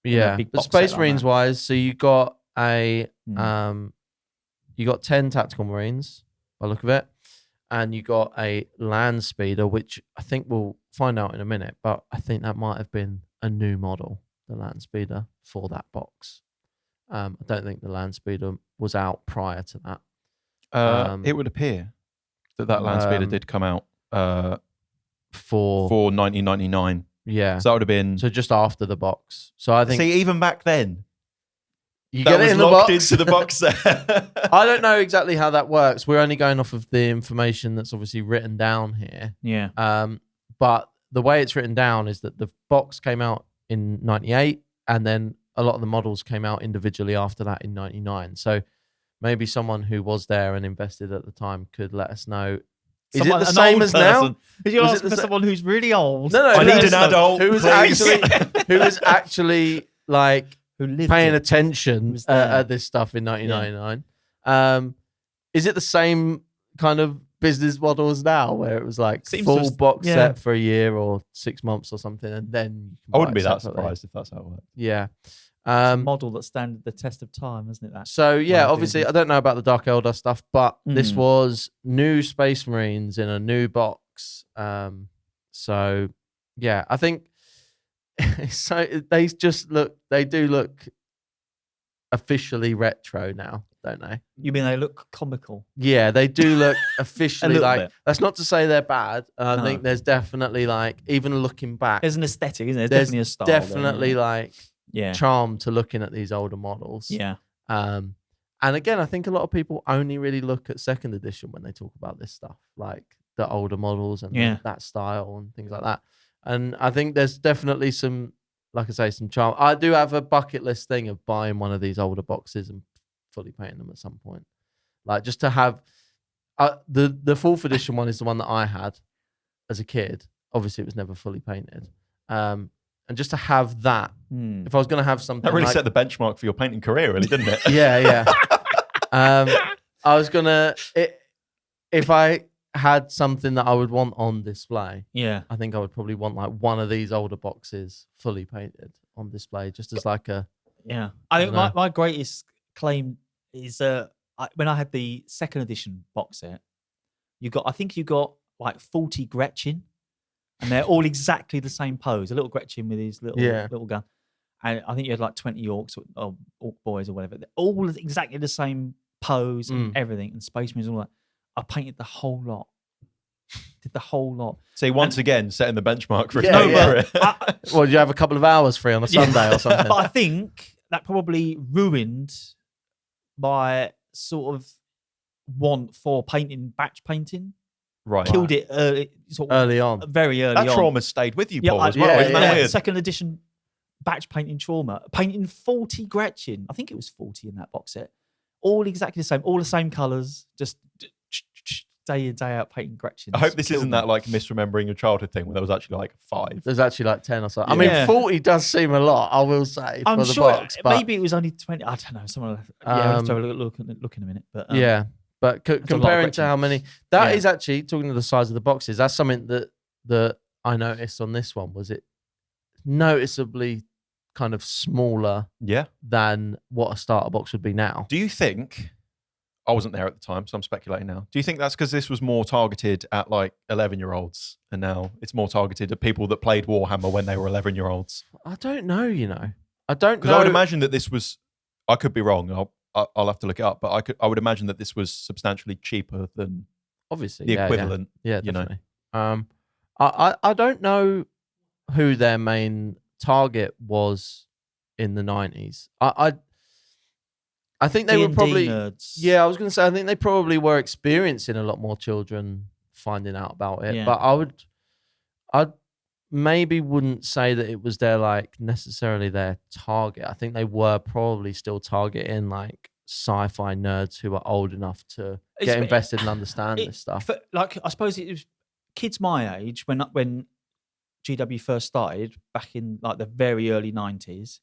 Yeah, big but box Space set like Marines that. wise, so you got you got 10 tactical Marines by the look of it, and you got a land speeder, which I think we'll find out in a minute, but I think that might have been a new model, the land speeder for that box. I don't think the land speeder was out prior to that. It would appear that Land Speeder did come out for 1999. Yeah. So that would have been. So just after the box. So I think. See, even back then, You that get was it in the locked box. into the box set. I don't know exactly how that works. We're only going off of the information that's obviously written down here. Yeah. But the way it's written down is that the box came out in 98, and then a lot of the models came out individually after that in 99. So maybe someone who was there and invested at the time could let us know. Is it the same as now? Because you're Was it asking the for sa- someone who's really old. No, I need no, an adult, who was please. actually like who lived paying it. attention Was there. at this stuff in 1999. Is it the same kind of business model as now, where it was like Seems full just- box yeah. set for a year or 6 months or something, and then you can I wouldn't buy be it that separately? surprised if that's how it works. Yeah. It's a model that stands the test of time, isn't it? That. So yeah, Well, obviously, doing I don't know about the Dark Eldar stuff, but this Mm. was new Space Marines in a new box. So yeah, I think so. They do look officially retro now, don't they? You mean they look comical? Yeah, they do look officially little like. bit. That's not to say they're bad. I No. think there's definitely like, even looking back, There's an aesthetic, isn't there? there's There's definitely a style. definitely like yeah. charm to looking at these older models. Yeah. And again, I think a lot of people only really look at second edition when they talk about this stuff, like the older models and Yeah. that style and things like that. And I think there's definitely some, like I say, some charm. I do have a bucket list thing of buying one of these older boxes and fully painting them at some point. Like just to have the fourth edition one is the one that I had as a kid. Obviously, it was never fully painted. And just to have that, Hmm. if I was going to have something That really like, set the benchmark for your painting career, really, didn't it? yeah. I was gonna if I had something that I would want on display, Yeah. I think I would probably want like one of these older boxes fully painted on display, just as like a Yeah. I think dunno. my greatest claim is when I had the second edition box set, I think you got like 40 Gretchen, and they're all exactly the same pose. A little Gretchen with his little gun. And I think you had like 20 orcs or orc boys or whatever. They're all exactly the same pose and everything, and Space Marines and all that. I painted the whole lot. Did the whole lot. See, once again, setting the benchmark for his Yeah, painting yeah. career. well, you have a couple of hours free on a Sunday or something. But I think that probably ruined my sort of want for painting, batch painting. Right. Killed it Early on. very early That on. trauma stayed with you, Yeah, Paul, I- as well. yeah, Isn't that yeah. weird? Second edition batch painting trauma. Painting 40 Gretchen. I think it was 40 in that box set. All exactly the same. All the same colours. Just day in, day out painting Gretchen. I hope this isn't that like misremembering your childhood thing where there was actually like 5. There's actually like 10 or something. I Yeah. mean, 40 does seem a lot, I will say, I'm for the sure box. But maybe it was only 20. I don't know. Someone, I'll have to have a look in a minute. But yeah, but a lot of comparing to Gretchen. how many, that is Yeah. actually, talking to the size of the boxes, that's something that I noticed on this one, was it noticeably kind of smaller Yeah. than what a starter box would be now. Do you think, I wasn't there at the time, so I'm speculating now. Do you think that's because this was more targeted at like 11-year-olds and now it's more targeted at people that played Warhammer when they were 11-year-olds? I don't know, you know. I don't Because know. I would imagine that this was, I could be wrong, I'll have to look it up, but I would imagine that this was substantially cheaper than Obviously, the yeah, equivalent. Yeah, you know. definitely. I don't know who their main target was in the 90s. I think they were D&D probably nerds. Yeah, I was going to say I think they probably were experiencing a lot more children finding out about it. Yeah. But I'd maybe wouldn't say that it was their like necessarily their target. I think they were probably still targeting like sci-fi nerds who are old enough to get invested and understand this stuff. Like I suppose it was kids my age when GW first started back in like the very early 90s.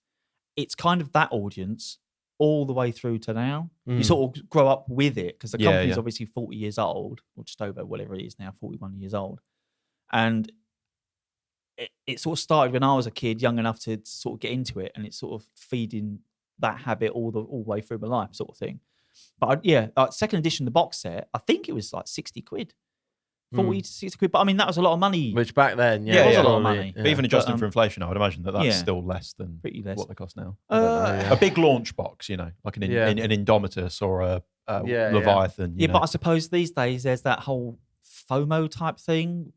It's kind of that audience all the way through to now. You sort of grow up with it because the Yeah, company's yeah. obviously 40 years old, or just over whatever it is now, 41 years old. And it sort of started when I was a kid, young enough to sort of get into it, and it's sort of feeding that habit all the way through my life, sort of thing. But second edition, the box set, I think it was like 60 quid, 40 to 60 quid. But I mean, that was a lot of money. Which back then, Yeah, it was yeah. a lot of probably, money. yeah. But even adjusting But, for inflation, I would imagine that that's yeah. still less than Pretty less. what they cost now. yeah. A big launch box, you know, like an Yeah. Indomitus or a Yeah. Leviathan. you Yeah, know. but I suppose these days there's that whole FOMO type thing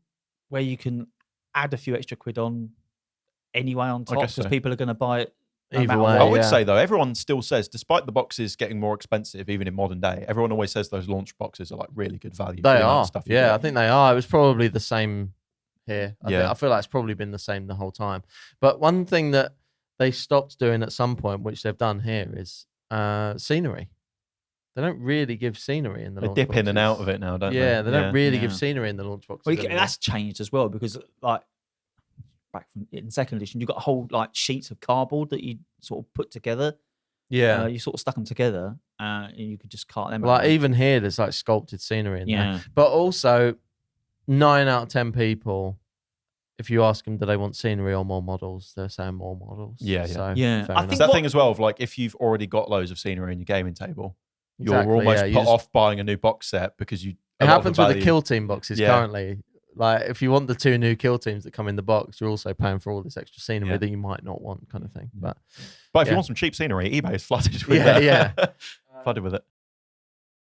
where you can add a few extra quid on anyway on top guess because so. people are going to buy it no Either matter way, what. I would yeah. say though, everyone still says, despite the boxes getting more expensive, even in modern day, everyone always says those launch boxes are like really good value. for They the amount of are. stuff you Yeah, get. I think they are. It was probably the same here. Yeah. I feel like it's probably been the same the whole time. But one thing that they stopped doing at some point, which they've done here, is scenery. They don't really give scenery in the They launch dip in and out boxes. of it now, don't they? Yeah, they don't really give Yeah. scenery in the launch boxes. Well, anymore. that's changed as well because like back in second edition, you got a whole like sheets of cardboard that you sort of put together. yeah. You sort of stuck them together, and you could just cart them. Like around. even here, there's like sculpted scenery in there. Yeah. But also, 9 out of 10 people, if you ask them, do they want scenery or more models? They're saying more models. Yeah, yeah. So, Yeah. fair I enough. It's think that what- thing as well of like if you've already got loads of scenery in your gaming table, Exactly, you're almost yeah, you put just- off buying a new box set because you. It happens with the kill team boxes Yeah. currently. Like if you want the 2 new kill teams that come in the box, you're also paying for all this extra scenery Yeah. that you might not want, kind of thing. Yeah. But But if you Yeah. want some cheap scenery, eBay is flooded with Yeah, that. yeah. Flooded with it.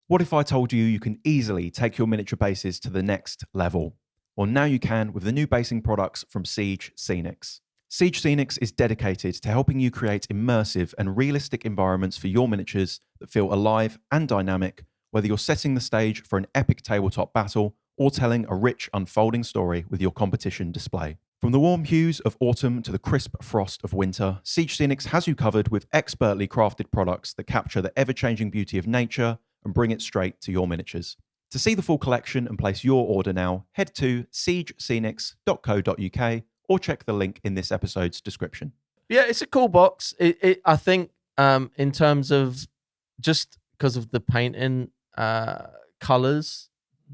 What if I told you you can easily take your miniature bases to the next level? Well, now you can with the new basing products from Siege Scenics. Siege Scenics is dedicated to helping you create immersive and realistic environments for your miniatures that feel alive and dynamic, whether you're setting the stage for an epic tabletop battle or telling a rich, unfolding story with your competition display. From the warm hues of autumn to the crisp frost of winter, Siege Scenics has you covered with expertly crafted products that capture the ever-changing beauty of nature and bring it straight to your miniatures. To see the full collection and place your order now, head to siegescenics.co.uk or check the link in this episode's description. yeah, it's a cool box. I think in terms of just because of the painting colors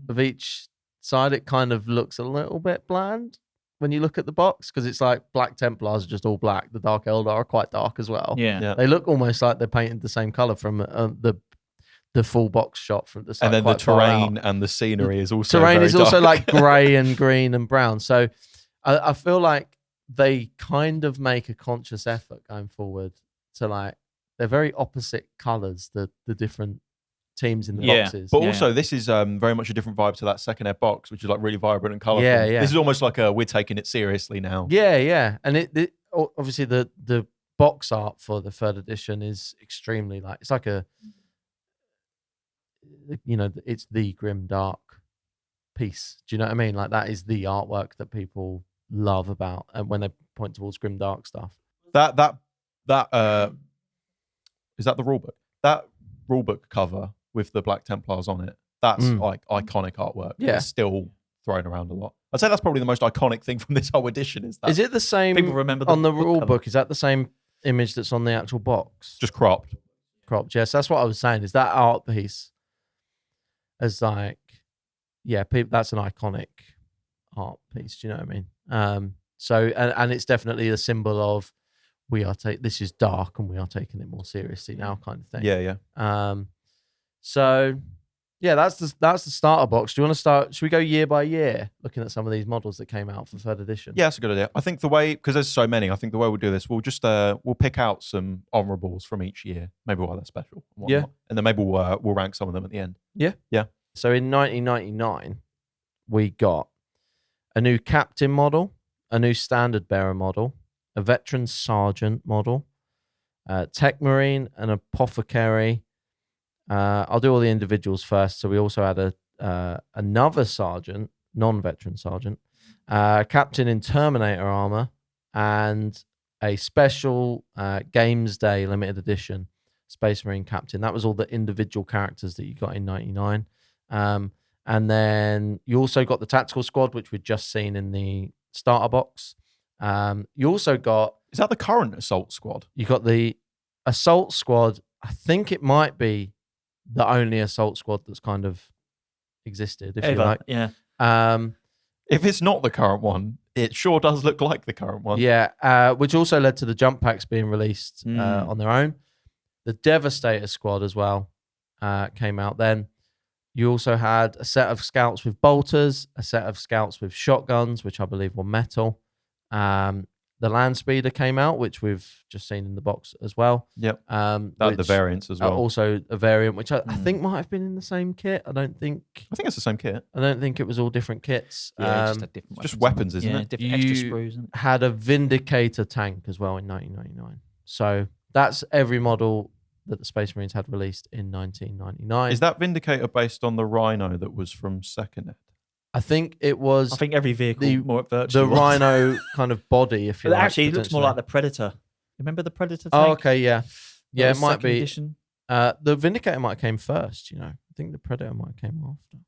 of each side, it kind of looks a little bit bland when you look at the box because it's like Black Templars are just all black. The Dark Eldar are quite dark as well. Yeah. Yeah. They look almost like they're painted the same color from the full box shot from the side. And then the quite far out. terrain and the scenery is also Terrain very is also dark. like grey and green and brown. So I feel like they kind of make a conscious effort going forward to like they're very opposite colors, the different teams in the Yeah. boxes. But Yeah. also, this is very much a different vibe to that second ed box, which is like really vibrant and colourful. Yeah, yeah. This is almost like we're taking it seriously now. Yeah. And it obviously the box art for the third edition is extremely like it's like it's the grim dark piece. Do you know what I mean? Like that is the artwork that people love about and when they point towards grim dark stuff. That is that the rulebook? That rulebook cover with the Black Templars on it. That's like iconic artwork. Yeah. It's still thrown around a lot. I'd say that's probably the most iconic thing from this whole edition. Is that Is it the same People remember on the book rule cover. book? Is that the same image that's on the actual box? just cropped? Cropped. Yes, that's what I was saying. Is that art piece as like, yeah, that's an iconic art piece. Do you know what I mean? So and it's definitely a symbol of this is dark and we are taking it more seriously now, kind of thing. Yeah. So yeah, that's the starter box. Do you want to start? Should we go year by year, looking at some of these models that came out for third edition? Yeah, that's a good idea. I think the way, because there's so many, I think the way we'll do this, we'll just we'll pick out some honourables from each year, maybe why they're special. And Yeah. whatnot. And then maybe we'll rank some of them at the end. So in 1999, we got a new captain model, a new standard bearer model, a veteran sergeant model, tech marine, an apothecary. I'll do all the individuals first. So we also had another sergeant, non-veteran sergeant, captain in Terminator armor, and a special Games Day limited edition Space Marine captain. That was all the individual characters that you got in 99. And then you also got the tactical squad, which we'd just seen in the starter box. You also got Is that the current assault squad? the assault squad. I think it might be the only assault squad that's kind of existed, if you Ever. like. Yeah. If it's not the current one, it sure does look like the current one. Yeah, which also led to the jump packs being released on their own. The Devastator squad as well came out then. You also had a set of scouts with bolters, a set of scouts with shotguns, which I believe were metal. The Land Speeder came out, which we've just seen in the box as well. Yep. The The variants as well. Also a variant, which I think might have been in the same kit. I don't think it's the same kit. it was all different kits. Yeah, just had different just weapons weapons, isn't yeah, it? different extra You sprues. Isn't it? had a Vindicator tank as well in 1999. So that's every model that the Space Marines had released in 1999. Is that Vindicator based on the Rhino that was from Second Ed? I think it was I think every vehicle the- more virtually the was. Rhino kind of body, if you But like. actually, it looks more potentially. like the Predator. Remember the Predator tank? Oh, okay, yeah. That Yeah, it was might second be. edition? The Vindicator might have came first, you know. I think the Predator might have came after.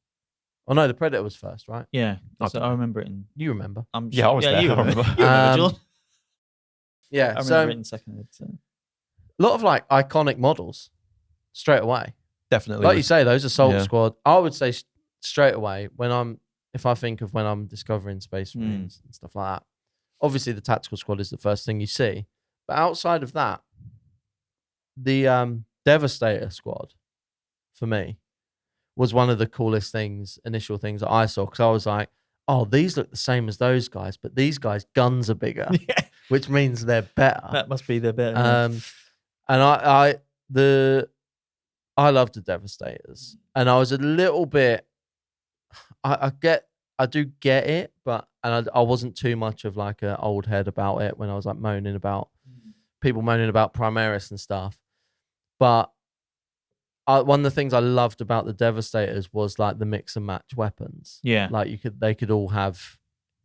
Oh, no, the Predator was first, right? Yeah, I so don't I know. remember it in. You remember. Yeah, I was there. You I remember, remember. you remember, Um, John. Yeah, I remember so it in second ed. So. a lot of like iconic models straight away. Definitely. Like you say, those Assault Yeah. Squad. I would say straight away if I think of when I'm discovering Space Marines and stuff like that. Obviously, the Tactical Squad is the first thing you see, but outside of that, the Devastator Squad for me was one of the coolest initial things that I saw, because I was like, oh, these look the same as those guys, but these guys' guns are bigger, Yeah, which means they're better. that must be the better. Yeah. And I loved the Devastators, and I was a little bit. I do get it, but I wasn't too much of like an old head about it when I was like moaning about people moaning about Primaris and stuff. But one of the things I loved about the Devastators was like the mix and match weapons. Yeah. Like they could all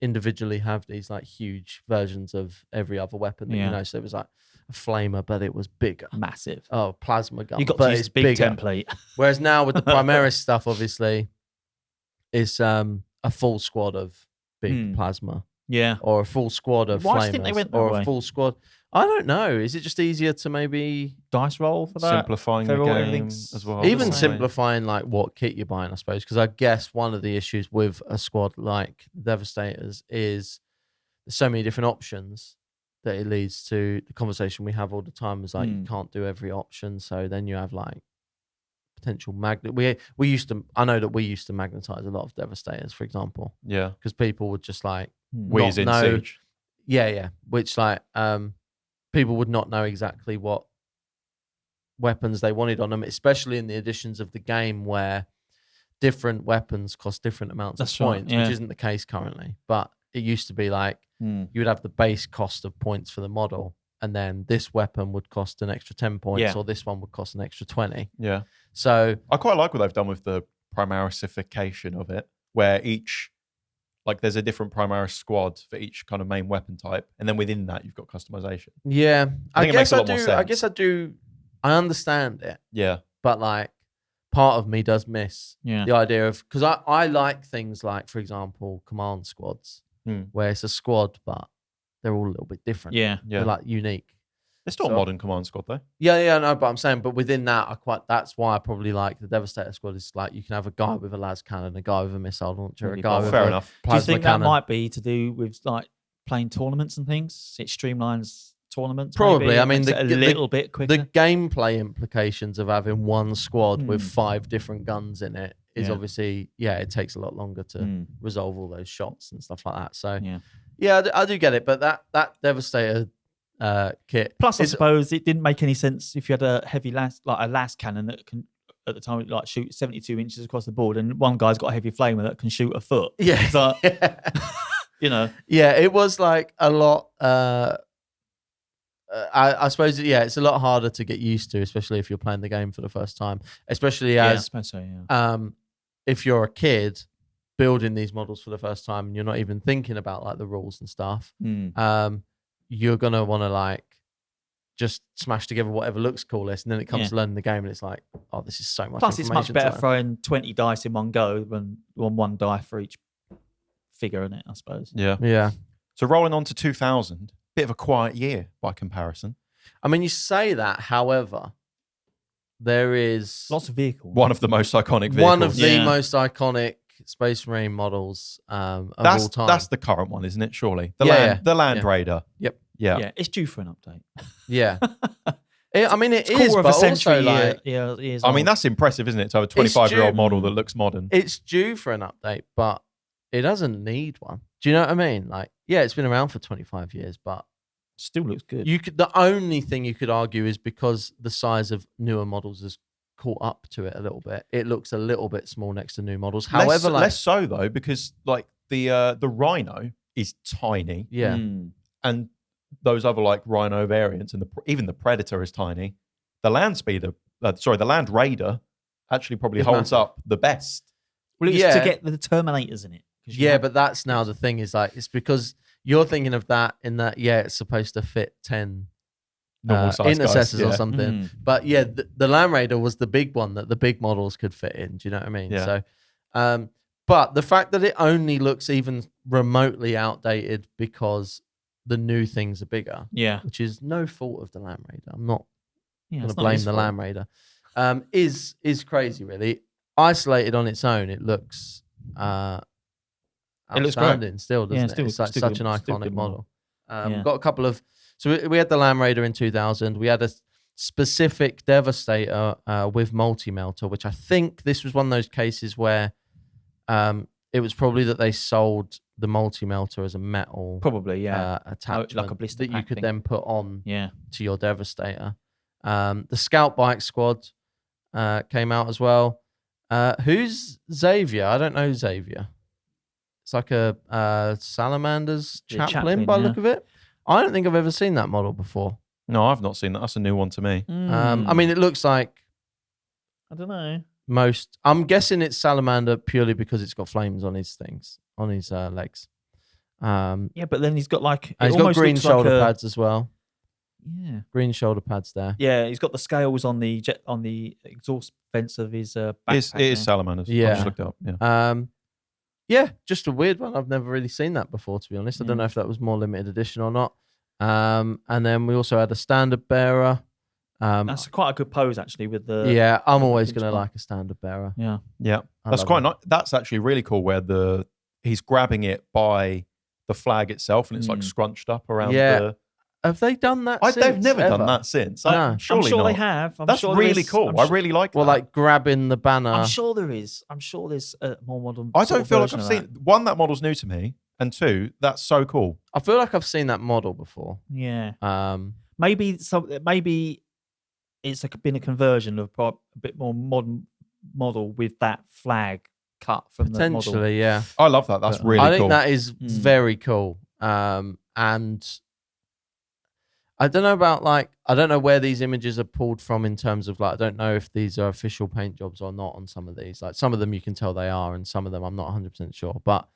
individually have these like huge versions of every other weapon that you Yeah. know. So it was like a flamer, but it was bigger. Massive. Oh, plasma gun. You got but to use it's big bigger. template. Whereas now with the Primaris stuff, obviously, it's a full squad of big plasma, Yeah. or a full squad of Why do flamers, you think they went that or way? a full squad. I don't know. Is it just easier to maybe Dice roll for that. Simplifying the If game everything's- as well. even the same. simplifying like what kit you're buying, I suppose? Because I guess one of the issues with a squad like Devastators is there's so many different options that it leads to the conversation we have all the time is like you can't do every option, so then you have like potential magnet. I know that we used to magnetize a lot of Devastators, for example, Yeah. because people would just like Wheeze in know. Siege. Yeah, which like people would not know exactly what weapons they wanted on them, especially in the editions of the game where different weapons cost different amounts That's of right, points, yeah. which isn't the case currently. But it used to be like Hmm. you would have the base cost of points for the model, and then this weapon would cost an extra 10 points, Yeah. or this one would cost an extra 20. Yeah. So I quite like what they've done with the Primarisification of it, where there's a different Primaris squad for each kind of main weapon type, and then within that you've got customization. yeah, I think it makes a lot more I sense. guess I do. I understand it, Yeah. but like part of me does miss Yeah. the idea of, because I like things like, for example, command squads, where it's a squad but they're all a little bit different. Yeah. They're like unique. It's still a So- modern command squad though. Yeah, no, but I'm saying, but within that, that's why I probably like the Devastator squad. Is like you can have a guy with a las cannon, a guy with a missile launcher, Really a guy cool. with Fair a enough. Do you plasma think cannon. that might be to do with like playing tournaments and things? It streamlines tournaments. Probably. maybe, I mean, makes it a little bit quicker. The gameplay implications of having one squad with Hmm. 5 different guns in it is Yeah. obviously, it takes a lot longer to Hmm. resolve all those shots and stuff like that. So Yeah. I do get it, but that Devastator kit. Plus, I is- suppose it didn't make any sense if you had a heavy las cannon that can at the time like shoot 72 inches across the board, and one guy's got a heavy flamer that can shoot a foot. Yeah. So, you know, Yeah, it was like a lot. I suppose, it's a lot harder to get used to, especially if you're playing the game for the first time. Especially yeah, I as suppose so, yeah. if you're a kid building these models for the first time and you're not even thinking about like the rules and stuff, you're gonna want to like just smash together whatever looks coolest, and then it comes Yeah. to learning the game, and it's like, oh, this is so much. Plus, it's much information to better learn. throwing 20 dice in one go than on one die for each figure in it, I suppose. Yeah. Yeah. So rolling on to 2000, bit of a quiet year by comparison. I mean, you say that, however, there is Lots of vehicles. One of the most iconic vehicles. one of the Yeah. most iconic Space Marine models of all time. That's the current one, isn't it? Surely the Yeah, the Land yeah. Raider. Yep. Yeah. Yeah, it's due for an update. Yeah. I mean, it It's is, quarter of but a century. also like years I mean, old. that's impressive, isn't it? To have a 25-year-old due- model that looks modern. it's due for an update, but it doesn't need one. Do you know what I mean? Like, yeah, it's been around for 25 years, but Still looks good. the only thing you could argue is because the size of newer models has caught up to it a little bit. It looks a little bit small next to new models. However, less so though, because like the Rhino is tiny, yeah, Mm. and those other like Rhino variants, and even the Predator is tiny. The Land Speeder, the Land Raider, actually probably It's holds massive. up the best. Well, it's Yeah. to get the Terminators in it. 'cause you Yeah, have- but that's now the thing is like, it's because you're thinking of that in that, it's supposed to fit 10 Normal size intercessors guys, or something. Mm. But yeah, the Land Raider was the big one that the big models could fit in. Do you know what I mean? Yeah. So, but the fact that it only looks even remotely outdated because the new things are bigger, Yeah. which is no fault of the Land Raider. I'm not Yeah, going to it's not blame his the fault. Land Raider. Is crazy, really. Isolated on its own, it looks It looks great. outstanding still, doesn't Yeah, it? still- It's like still such good- an still iconic good model. model. Yeah. Got a couple of. So we had the Land Raider in 2000. We had a specific Devastator with multi-melter, which I think this was one of those cases where it was probably that they sold the multi-melter as a metal Probably, yeah. attachment blister that you pack could thing. then put on Yeah. to your Devastator. The Scout Bike Squad came out as well. Who's Xavier? I don't know Xavier. It's like a Salamander's Yeah, Chaplain Chaplain, by the yeah. look of it. I don't think I've ever seen that model before. No, I've not seen that. That's a new one to me. I mean, it looks like I don't know. most. I'm guessing it's Salamander purely because it's got flames on his things, on his legs. Yeah, but then he's got like And it he's got almost green looks like shoulder a- pads as well. Yeah. Green shoulder pads there. Yeah, he's got the scales on the exhaust vents of his backpack. It is there. Salamanders. I Yeah. just looked it up. Yeah. Yeah, just a weird one. I've never really seen that before, to be honest. I don't Yeah. know if that was more limited edition or not. And then we also had a standard bearer. That's quite a good pose actually with the Yeah, I'm the always pinch going to bar. like a standard bearer. Yeah. Yeah. I That's love quite them. nice. That's actually really cool where he's grabbing it by the flag itself and it's like scrunched up around Yeah. the. Have they done that They've since, never ever? done that since. No. I'm Surely sure not. they have. I'm That's sure there really is. cool. I'm I sure- really like Well, that. like grabbing the banner. I'm sure there is. I'm sure there's a more modern. I sort don't of feel like version I've of seen one, that model's new to me, and two, that's so cool. I feel like I've seen that model before. that. Yeah. Maybe Maybe it's been a conversion of a bit more modern model with that flag cut from the model. potentially, yeah. I love that. That's But, really I cool. think that is Mm. very cool. And I don't know about I don't know where these images are pulled from in terms of I don't know if these are official paint jobs or not on some of these. Like some of them you can tell they are, and some of them I'm not 100% sure. But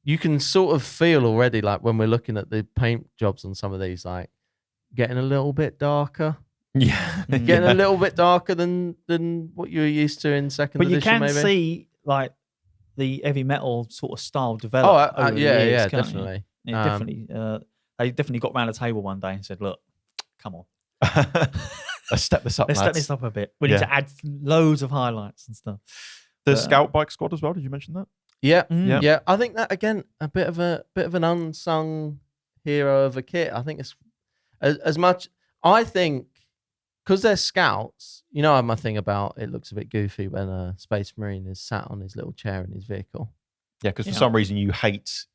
you can sort of feel already, when we're looking at the paint jobs on some of these, getting a little bit darker. Yeah. Getting a little bit darker than what you were used to in second But you edition, can maybe. see the heavy metal sort of style develop. Oh, over the yeah, years, yeah, can't you? definitely. It definitely. They definitely got round a table one day and said, "Look, come on, Let's step this up, let's step lads. this up a bit. We need Yeah. to add loads of highlights and stuff." The But, Scout Bike Squad as well. Did you mention that? Yeah, Mm. yeah. I think that again, a bit of an unsung hero of a kit. I think it's as much. I think because they're scouts. You know, I have my thing about it looks a bit goofy when a Space Marine is sat on his little chair in his vehicle. Yeah, because for Yeah. some reason you hate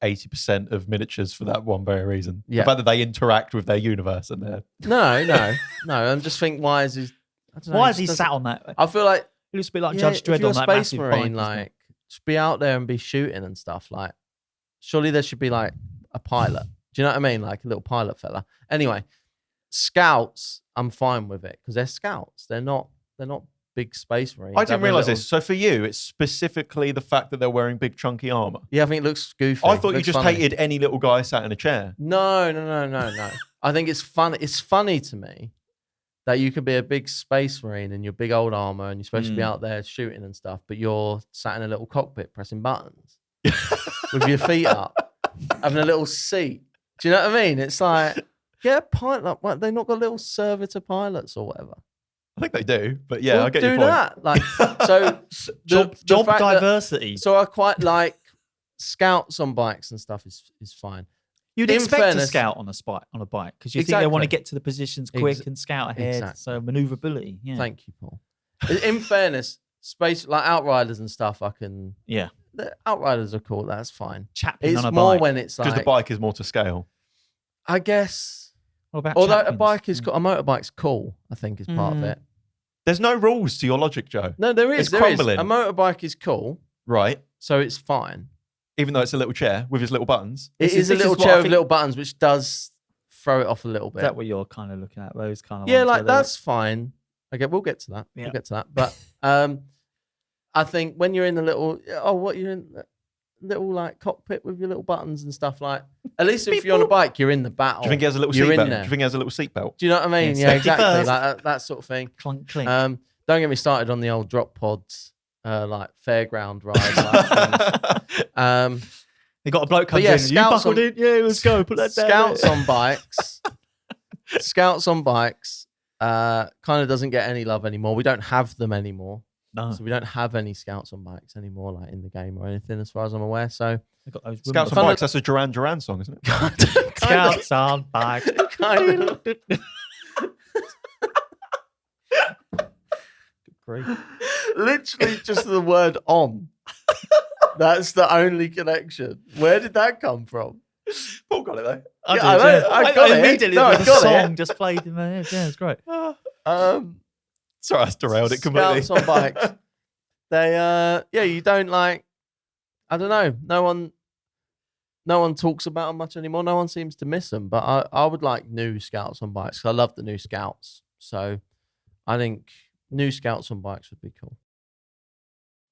80% of miniatures for that one very reason. Yeah. The fact that they interact with their universe and their. No. I'm just think why is he? I don't know, Why it is he just sat doesn't- on that? I feel like It looks a bit like yeah, Judge Dredd if you're on a that Space massive Marine, bike. just be out there and be shooting and stuff. Surely there should be a pilot. Do you know what I mean? Like a little pilot fella. Anyway, scouts, I'm fine with it because they're scouts. They're not big Space Marines. I didn't Having a realize little- this. So for you, it's specifically the fact that they're wearing big chunky armor. Yeah, I think it looks goofy. I thought It you looks just funny. hated any little guy sat in a chair. No. I think it's fun. It's funny to me that you could be a big Space Marine in your big old armor and you're supposed to be out there shooting and stuff, but you're sat in a little cockpit pressing buttons with your feet up, having a little seat. Do you know what I mean? It's get a pilot. What, they not got little servitor pilots or whatever? I think they do, but yeah, Well, I get do your point. that. So Job the fact that- diversity. so I quite like scouts on bikes and stuff is fine. You'd in expect a fairness- scout on a bike because you think they want to Exactly. get to the positions quick and scout ahead. Exactly. So maneuverability. Yeah. Thank you, Paul. In fairness, space Outriders and stuff, Yeah. the Outriders are cool. That's fine. Chaplain It's on a more bike. when it's Because the bike is more to scale. I guess. What about Although a chaplains? bike is a motorbike's cool, I think is part of Mm. it. There's no rules to your logic, Joe. No, there is. It's There is. crumbling. A motorbike is cool, Right. so it's fine. Even though it's a little chair with his little buttons. It is a This little what chair I with think- little buttons, which does throw it off a little Is bit. that what you're kind of looking at? Those kind of Yeah, ones like where they're- that's fine. Okay, we'll get to that. Yeah. We'll get to that. But I think when you're in the little, you're in the little like cockpit with your little buttons and stuff like. At least if you're on a bike, you're in the battle. Do you think he has a little You're in seatbelt? Do there. you think he has a little seatbelt? Do you know what I mean? Yeah, Yeah, safety exactly. first. Like that sort of thing. clunk, clink. Don't get me started on the old drop pods, like fairground rides. Like things. They got a bloke comes yeah, in. You buckled in. Yeah, let's go. Put that down. Scouts on bikes. Scouts on bikes. Kind of doesn't get any love anymore. We don't have them anymore. No, So we don't have any scouts on bikes anymore, like in the game or anything, as far as I'm aware. So they got those Scouts on Kind of- bikes. That's a Duran Duran song, isn't it? Scouts on bikes. kind of, Great. literally just the word "on." That's the only connection. Where did that come from? Paul got it though. I Yeah, did, I know, yeah. I got it. Immediately, No, I the got song it. just played in my head. Yeah, it's great. Sorry, I derailed it completely. Scouts on bikes. They, you don't like. I don't know. No one talks about them much anymore. No one seems to miss them. But I would like new scouts on bikes. 'Cause I love the new scouts. So I think new scouts on bikes would be cool.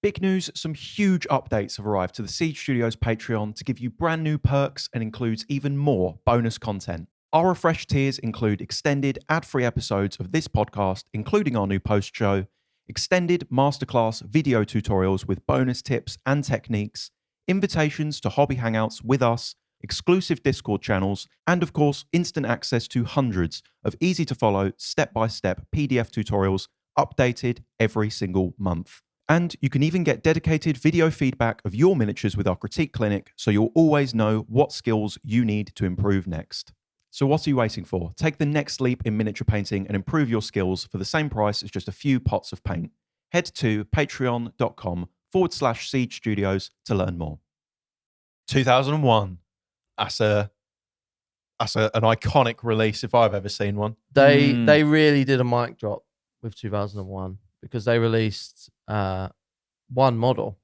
Big news, some huge updates have arrived to the Siege Studios Patreon to give you brand new perks and includes even more bonus content. Our refreshed tiers include extended ad-free episodes of this podcast, including our new post show, extended masterclass video tutorials with bonus tips and techniques, invitations to hobby hangouts with us, exclusive Discord channels, and of course, instant access to hundreds of easy to follow step-by-step PDF tutorials updated every single month. And you can even get dedicated video feedback of your miniatures with our critique clinic, so you'll always know what skills you need to improve next. So what are you waiting for? Take the next leap in miniature painting and improve your skills for the same price as just a few pots of paint. Head to patreon.com/Siege Studios to learn more. 2001. That's an iconic release if I've ever seen one. They really did a mic drop with 2001 because they released one model,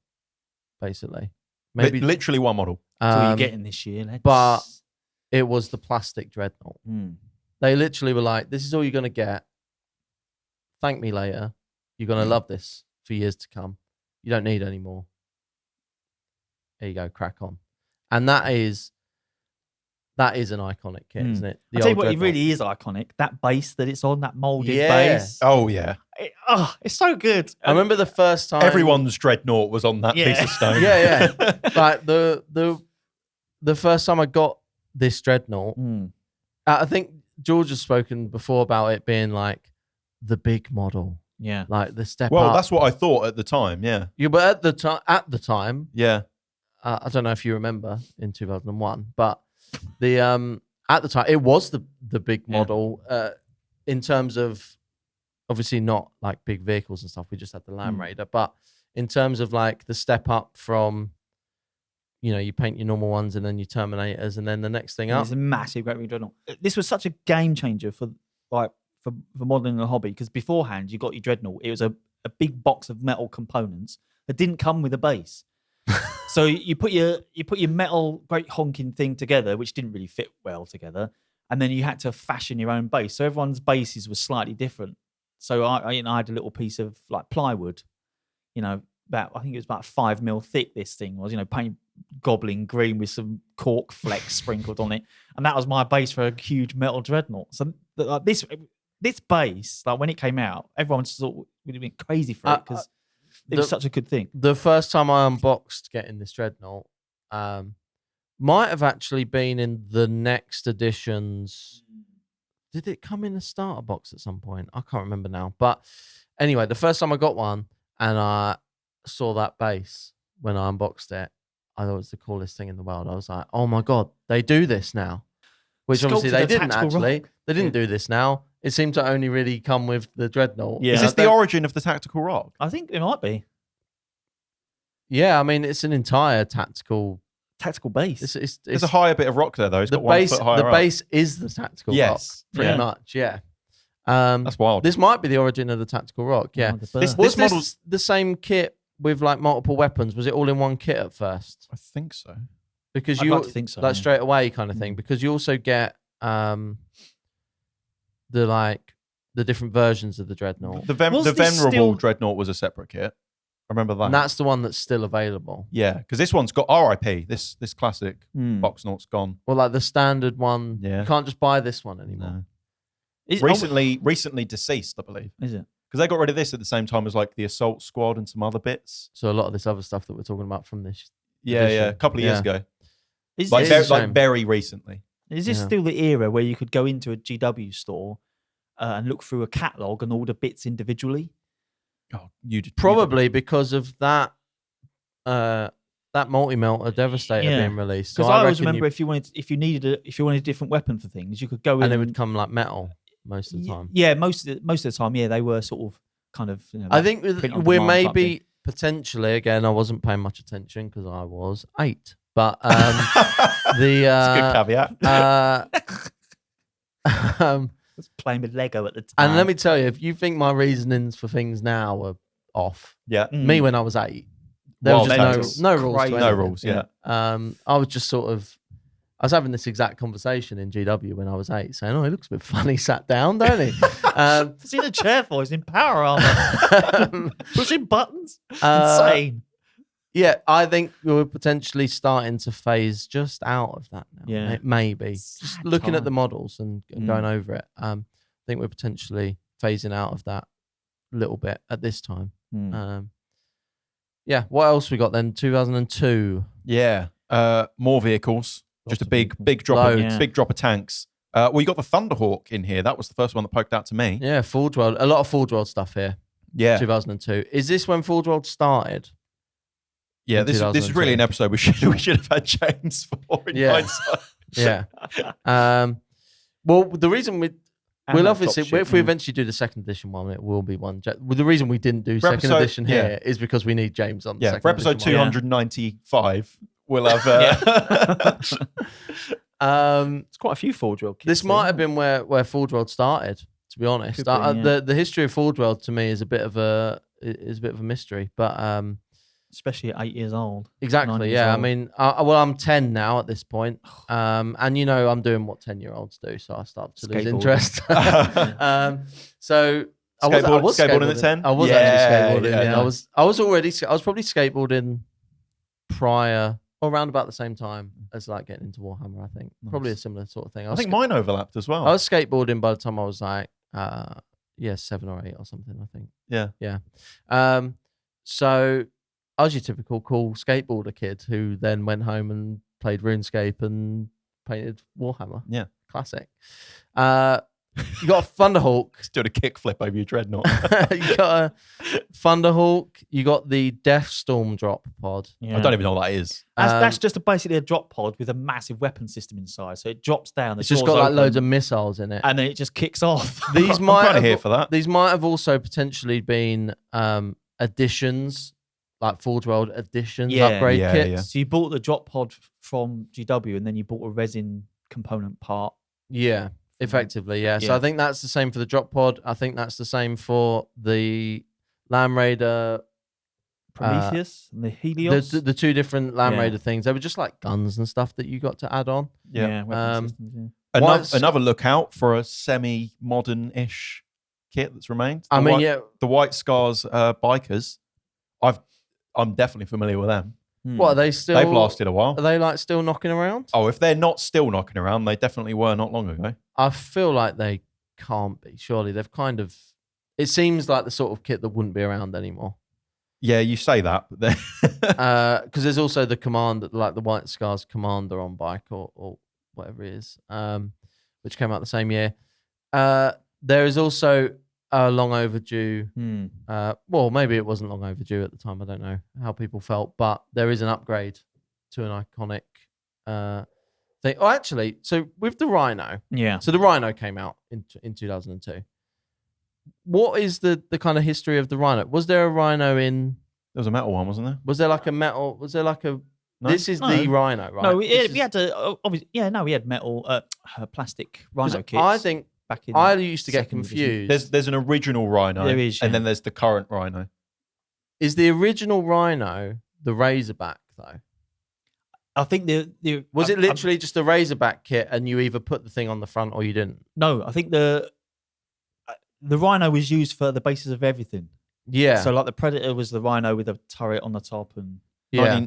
basically. Maybe Literally one model. That's all you're getting this year. Let's... but it was the plastic Dreadnought. Mm. They literally were like, "This is all you're gonna get. Thank me later. You're gonna love this for years to come. You don't need any more. There you go, crack on." And that is an iconic kit, isn't it? I'll tell you old what, it Dreadnought. really is iconic. That base that it's on, that molded Yeah. base. Oh, yeah. It's so good. I remember the first time Everyone's Dreadnought was on that Yeah. piece of stone. Yeah. Like the first time I got this Dreadnought, Mm. I think George has spoken before about it being like the big model, Yeah. like the step Well, up. that's what I thought at the time. Yeah. Yeah, but at the time, Yeah. I don't know if you remember in 2001, but the at the time it was the big model in terms of obviously not like big vehicles and stuff. We just had the Land Raider, but in terms of like the step up from, you paint your normal ones and then your Terminators and then the next thing up. It's a massive Great Big Dreadnought. This was such a game changer for modeling a hobby because beforehand you got your Dreadnought. It was a big box of metal components that didn't come with a base. So you put your metal great honking thing together, which didn't really fit well together, and then you had to fashion your own base. So everyone's bases were slightly different. So I had a little piece of like plywood, I think it was about 5 mil thick. This thing was, painted goblin green with some cork flecks sprinkled on it, and that was my base for a huge metal Dreadnought. So this base, like when it came out, everyone just thought we'd have been crazy for it because it was such a good thing. The first time I unboxed getting this Dreadnought might have actually been in the next editions. Did it come in a starter box at some point? I can't remember now. But anyway, the first time I got one and I saw that base when I unboxed it, I thought it was the coolest thing in the world. I was like, oh my God, they do this now. Which obviously Sculpted they a didn't tactical actually. rock. They didn't do this now. It seemed to only really come with the Dreadnought. Yeah. Is this the origin of the tactical rock? I think it might be Yeah, I mean, it's an entire tactical. tactical base. It's There's a higher bit of rock there, though. It's the got 1 base. foot higher The up. base is the tactical rock, Yes. pretty Yeah. much. Yeah. That's wild. This might be the origin of the tactical rock. Yeah. Oh, the This- bird. Was this this model's- the same kit with like multiple weapons? Was it all in one kit at first? I think so. Because I'd you like to think so, like yeah. straight away kind of thing. Because you also get the different versions of the Dreadnought. The Was this Venerable still- Dreadnought was a separate kit. I remember that. And that's the one that's still available. Yeah, because this one's got RIP. This classic Boxnaught's gone. Well, like the standard one, Yeah. you can't just buy this one anymore. No. Is, Recently deceased, I believe. is it? Because they got rid of this at the same time as like the Assault Squad and some other bits. So a lot of this other stuff that we're talking about from this. Yeah, edition. a couple of years Yeah. ago. Is, Like, It's this, a shame. very recently. is this Yeah. still the era where you could go into a GW store and look through a catalog and order bits individually? Oh, you did Probably because of that multi-melter Devastator Yeah. being released. So Because I always reckon remember if you wanted a different weapon for things, you could go in and it would come like metal most of the time. Yeah, most of the time, yeah, they were sort of kind of. I think print on we're demand type maybe potentially, again, I wasn't paying much attention because I was 8, but the That's a good caveat. I was playing with Lego at the time. and let me tell you, if you think my reasonings for things now are off, Yeah. me when I was 8, there Wild was Tactics. just no rules. To Crazy. No anything. rules, yeah. I was just sort of, I was having this exact conversation in GW when I was 8, saying, "Oh, he looks a bit funny sat down, don't he?" What's he in a chair for? He's in power armor, pushing buttons. Insane. Yeah, I think we're potentially starting to phase just out of that now. Yeah. Maybe. Just Sad looking at time. the models and going over it. I think we're potentially phasing out of that a little bit at this time. Yeah, what else we got then? 2002. Yeah. More vehicles. Lots Just a of big, vehicles. big drop of Loads. big drop of tanks. Well, you got the Thunderhawk in here. That was the first one that poked out to me. Yeah, Forge World. A lot of Forge World stuff here. Yeah. 2002. Is this when Forge World started? Yeah, in this is 2002. really an episode we should have had James for in Yeah. hindsight. Yeah. Well, the reason And we'll that obviously, top shit, if we yeah. eventually do the second edition one, it will be one. Well, the reason we didn't do For second episode- edition here is because we need James on the Yeah, second for episode edition one. 295, we'll have. It's quite a few Forge World kits. This there, might have isn't been where Forge World started. To be honest, Could be, yeah. the history of Forge World to me is a bit of a mystery. But it? Especially at 8 years old. 9 exactly, years yeah. I old. mean, I'm 10 now at this point, and I'm doing what 10-year-olds do, so I start to lose Skateboarding. interest. So I was Skateboarding at 10? I was Yeah, actually skateboarding. yeah, Yeah, nice. I was probably skateboarding prior or around about the same time as like getting into Warhammer. I think probably a Nice. similar sort of thing. I think mine overlapped as well. I was skateboarding by the time I was like 7 or 8 or something. I think. Yeah. So I was your typical cool skateboarder kid who then went home and played RuneScape and painted Warhammer. Yeah. Classic. You got a Thunderhawk. Just doing a kickflip over your Dreadnought. You got a Thunderhawk. You got the Deathstorm drop pod. Yeah. I don't even know what that is. That's just basically a drop pod with a massive weapon system inside. So it drops down. The It's just doors got like open, loads of missiles in it. and then it just kicks off. These I'm might kind of have, here for that. These might have also potentially been additions, like Forge World additions, Yeah. upgrade Yeah, kits. yeah. So you bought the drop pod from GW, and then you bought a resin component part. Yeah, effectively, yeah. So Yeah. I think that's the same for the drop pod. I think that's the same for the Lamb Raider, Prometheus and the Helios. the two different Lamb Yeah. Raider things. They were just like guns and stuff that you got to add on. Yeah. weapon systems, yeah. Another look out for a semi-modern-ish kit that's remained. I The mean, White- yeah. the White Scars bikers. I'm definitely familiar with them. What are they still? They've lasted a while. Are they like still knocking around? Oh, if they're not still knocking around, they definitely were not long ago. I feel like they can't be. Surely they've kind of. It seems like the sort of kit that wouldn't be around anymore. Yeah, you say that, but then Because there's also the command, like the White Scars Commander on bike or whatever it is, which came out the same year. There is also a long overdue. Well, maybe it wasn't long overdue at the time. I don't know how people felt, but there is an upgrade to an iconic thing. Oh, actually, so with the Rhino, Yeah. so the Rhino came out in 2002. What is the kind of history of the Rhino? Was there a Rhino in? there was a metal one, wasn't there? Was there like a metal? Was there like a? No? This is No. the Rhino, right? No, This we is- had to obviously. Yeah, no, we had metal, plastic 'cause Rhino kits. I think back in. I used to get second edition. confused. There's an original Rhino, There is, and yeah. then there's the current Rhino. Is the original Rhino the Razorback though? I think the Was it literally just a Razorback kit, and you either put the thing on the front or you didn't? No, I think the Rhino was used for the basis of everything. Yeah. So like the Predator was the Rhino with a turret on the top, and yeah.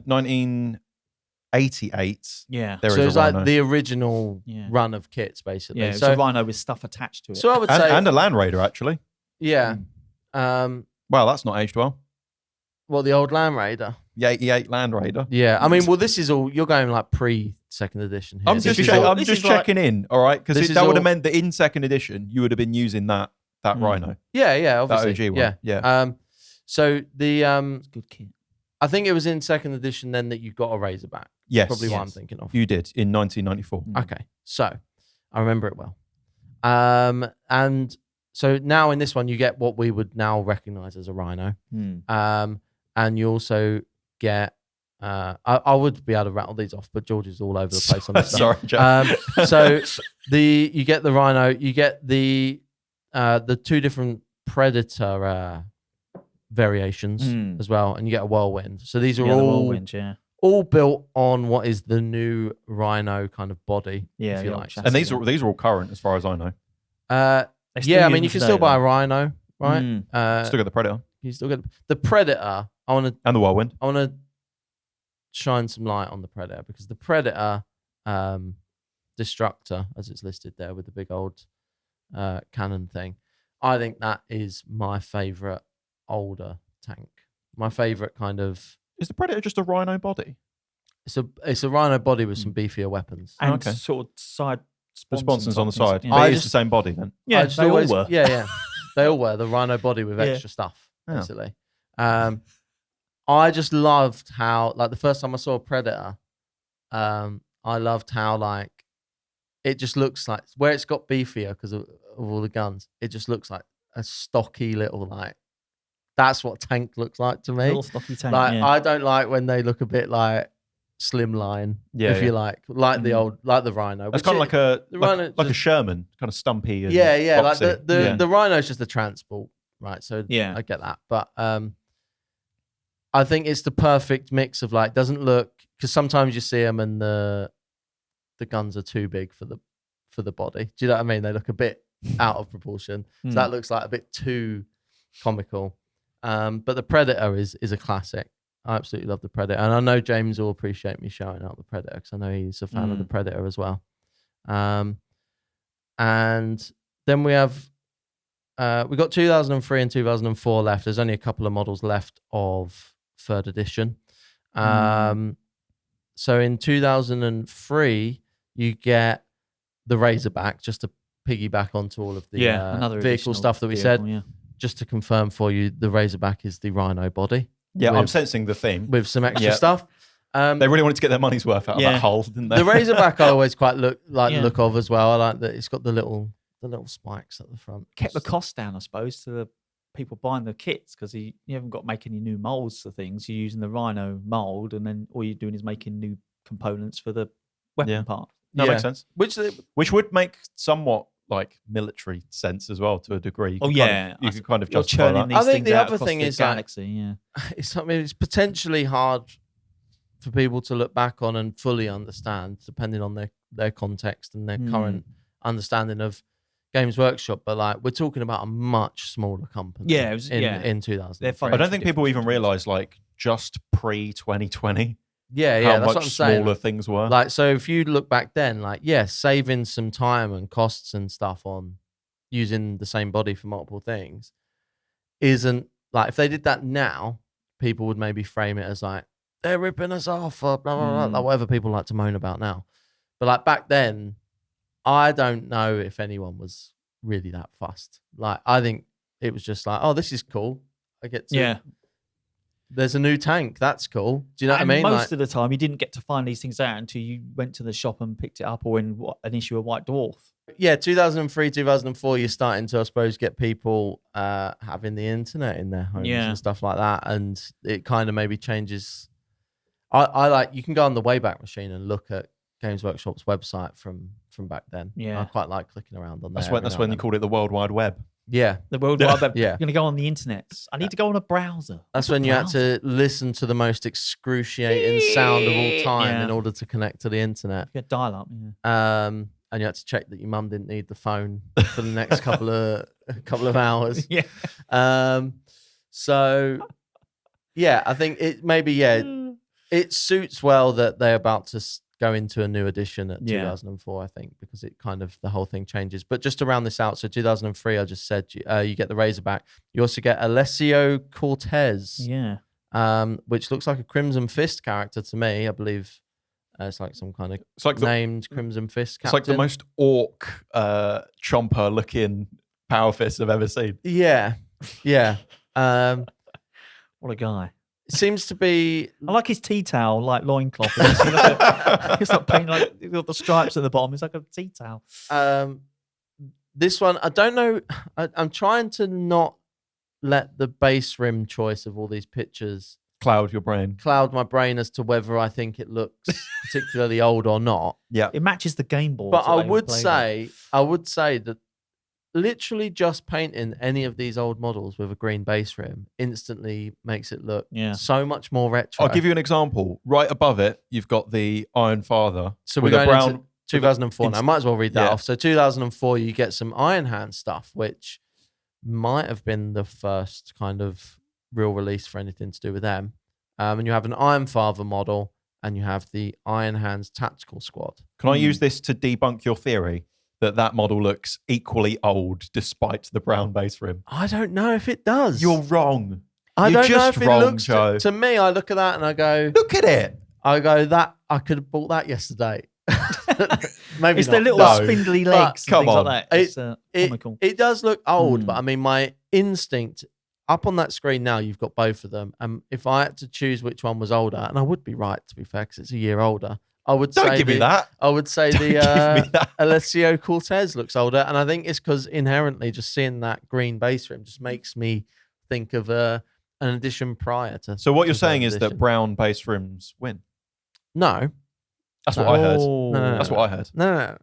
1988. yeah, There So is it's a like Rhino. the original Yeah. run of kits, basically. yeah, it was so a Rhino with stuff attached to it. so I would and, say, and a Land Raider, actually. yeah. Wow, that's not aged well. Well, the old Land Raider. The 88 Land Raider. Yeah. I mean, well, this is all, you're going like pre-second edition here. I'm This just, is check, all- I'm this just is like- checking in, all right? This Because is that would have all- meant that in second edition, you would have been using that Rhino. yeah, obviously. OG one. Yeah. So the It's a good kit. I think it was in second edition then that you got a Razorback. Yes. Probably what I'm Yes. thinking of. You did in 1994. Okay, so I remember it well. And so now in this one, you get what we would now recognize as a Rhino. And you also get, I would be able to rattle these off, but George is all over the place on this stuff. Sorry, Jack. So you get the Rhino, you get the two different Predator variations as well, and you get a Whirlwind. So these are Yeah, the all Whirlwind, yeah. all built on what is the new Rhino kind of body, Yeah, if you the old like. chassis. And these are all current as far as I know. They still Yeah, I use mean, you them can today, still buy a though. Rhino, right? Mm. Still got the Predator You still get the Predator. I want and the Whirlwind. to shine some light on the Predator, because the Predator Destructor, as it's listed there with the big old cannon thing, I think that is my favorite older tank. My favorite kind of. Is the Predator just a Rhino body? It's a Rhino body with some beefier weapons. And Okay. sort of side The sponsons on the type side. things. But I it is just- the same body then. Yeah, I just they always, all were. Yeah, they all were the Rhino body with Yeah. extra stuff, Oh. basically. I just loved how, like, the first time I saw a Predator, I loved how, like, it just looks like, where it's got beefier because of all the guns, it just looks like a stocky little, like, that's what tank looks like to me. Little stocky tank. Like, yeah. I don't like when they look a bit like slimline, Yeah, if you like the old, like the Rhino. It's which kind of it- like a the like, Rhino like a just- Sherman, kind of stumpy. And yeah, like boxy. the Rhino's just a transport, right? So Yeah. I get that, but I think it's the perfect mix of, like, doesn't look, because sometimes you see them and the guns are too big for the body. Do you know what I mean? They look a bit out of proportion, so that looks like a bit too comical. But the Predator is a classic. I absolutely love the Predator, and I know James will appreciate me shouting out the Predator because I know he's a fan of the Predator as well. And then we have we got 2003 and 2004 left. There's only a couple of models left of third edition. So in 2003, you get the Razorback, just to piggyback onto all of the another vehicle additional stuff that we vehicle, said. Yeah. Just to confirm for you, the Razorback is the Rhino body Yeah, I'm with- sensing the theme. with some extra Yeah. stuff. They really wanted to get their money's worth out of Yeah. that hole, didn't they? The Razorback I always quite the Yeah. look of as well. I like that it's got the little spikes at the front. Kept the cost down, I suppose, to the people buying the kits, because you haven't got to make any new molds for things. You're using the Rhino mold, and then all you're doing is making new components for the weapon Yeah. part. That Yeah. makes sense. Which would make somewhat like military sense as well to a degree. You Oh, could yeah. you could kind of You're justify churning that. these I think things the out other across thing the is, like, galaxy. Yeah. it's potentially hard for people to look back on and fully understand, depending on their context and their current understanding of Games Workshop. But, like, we're talking about a much smaller company. Yeah, it was- in 2000. They're I funny. don't think people even realize like just pre 2020 Yeah, how that's what I'm much saying. smaller things were. Like, so if you look back then, like, saving some time and costs and stuff on using the same body for multiple things isn't, like, if they did that now, people would maybe frame it as like, they're ripping us off, or blah, blah, blah, like whatever people like to moan about now. But, like, back then, I don't know if anyone was really that fussed. Like, I think it was just like, oh, this is cool. I get to, there's a new tank. That's cool. Do you know what I mean? Most Like, of the time, you didn't get to find these things out until you went to the shop and picked it up, or in an issue of White Dwarf. yeah, 2003, 2004, you're starting to, I suppose, get people having the internet in their homes Yeah. and stuff like that. And it kind of maybe changes. I like, you can go on the Wayback Machine and look at Games Workshop's website from back then. Yeah. I quite like clicking around on there. That's when you called it the World Wide Web. Yeah. The World Wide Web. Yeah. You're going to go on the internet. I need to go on a browser. That's What's a when you had browser? to listen to the most excruciating sound of all time Yeah. in order to connect to the internet. You get dial up. Yeah. And you had to check that your mum didn't need the phone for the next couple of hours. Yeah. So yeah, I think it suits well that they're about to go into a new edition at 2004, I think, because it kind of, the whole thing changes. But just to round this out, so 2003, I just said, you get the Razorback. You also get Alessio Cortez, which looks like a Crimson Fist character to me. I believe it's like some kind of named Crimson Fist captain. It's like the most orc chomper looking Power Fist I've ever seen. Yeah. What a guy. Seems to be. I like his tea towel, like loincloth. It's like paint, like you've got the stripes at the bottom. It's like a tea towel. This one, I don't know. I'm trying to not let the base rim choice of all these pictures cloud my brain as to whether I think it looks particularly old or not. Yeah, it matches the game board. But I would say that literally just painting any of these old models with a green base rim instantly makes it look so much more retro. I'll give you an example. Right above it, you've got the Iron Father. So we're going into 2004 now. I might as well read that off. So 2004, you get some Iron Hand stuff, which might have been the first kind of real release for anything to do with them. And you have an Iron Father model, and you have the Iron Hands Tactical Squad. Can I use this to debunk your theory that model looks equally old despite the brown base rim? I don't know if it does. You're wrong. I You're don't know just if it wrong, looks Joe. to me. I look at that and I go, look at it. I go, that I could have bought that yesterday. Maybe it's not. the little spindly legs. Come and things on. like that. It's comical. It does look old, but I mean, my instinct up on that screen now, you've got both of them. And if I had to choose which one was older, and I would be right to be fair, because it's a year older. I would Don't give me that. I would say Don't give me that. Alessio Cortez looks older, and I think it's because inherently just seeing that green base rim just makes me think of an edition prior to. So what you're saying is that brown base rims win? No, that's what I heard. No, that's what I heard. No.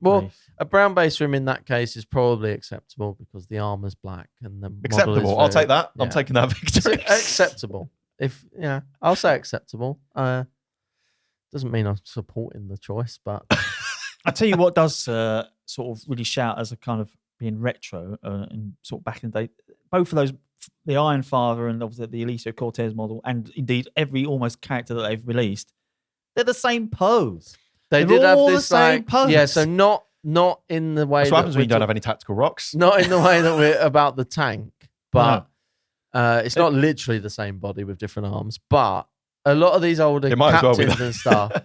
Well, a brown base rim in that case is probably acceptable because the armor's black and the acceptable. I'll take that. I'm taking that victory. Acceptable. I'll say acceptable. Doesn't mean I'm supporting the choice, but I tell you what does sort of really shout as a kind of being retro and sort of back in the day. Both of those, the Iron Father and obviously the Alessio Cortez model, and indeed every almost character that they've released, they're the same pose. They did have this pose. So not in the way. That's what happens when you don't have any tactical rocks. Not in the way that we're about the tank, but it's not literally the same body with different arms. But a lot of these older captains and stuff,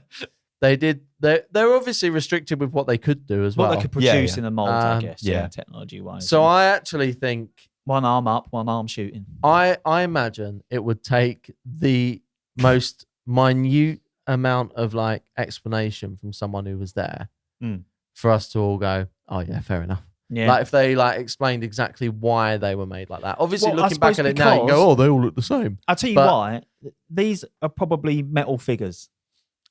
they're obviously restricted with what they could do as well. What they could produce in the molds, I guess, technology wise. So I actually think one arm up, one arm shooting. I imagine it would take the most minute amount of like explanation from someone who was there for us to all go, oh yeah, fair enough. Yeah. Like if they like explained exactly why they were made like that. Obviously, looking back at it now, you can go, oh, they all look the same. I'll tell you why. These are probably metal figures.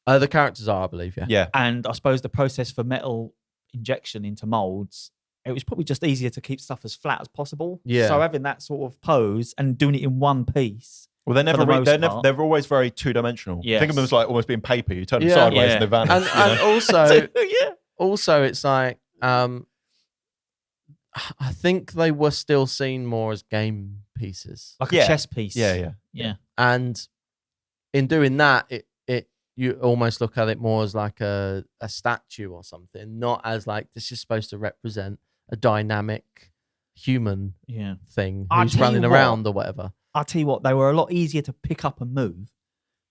The characters are, I believe, yeah. Yeah. And I suppose the process for metal injection into molds, it was probably just easier to keep stuff as flat as possible. Yeah. So having that sort of pose and doing it in one piece. Well, they're always very two-dimensional. Yes. Think of them as like almost being paper. You turn them sideways and they vanish. And also it's like, I think they were still seen more as game pieces. Like a chess piece. Yeah. And in doing that, you almost look at it more as like a statue or something, not as like this is supposed to represent a dynamic human thing who's running around or whatever. I'll tell you what, they were a lot easier to pick up and move.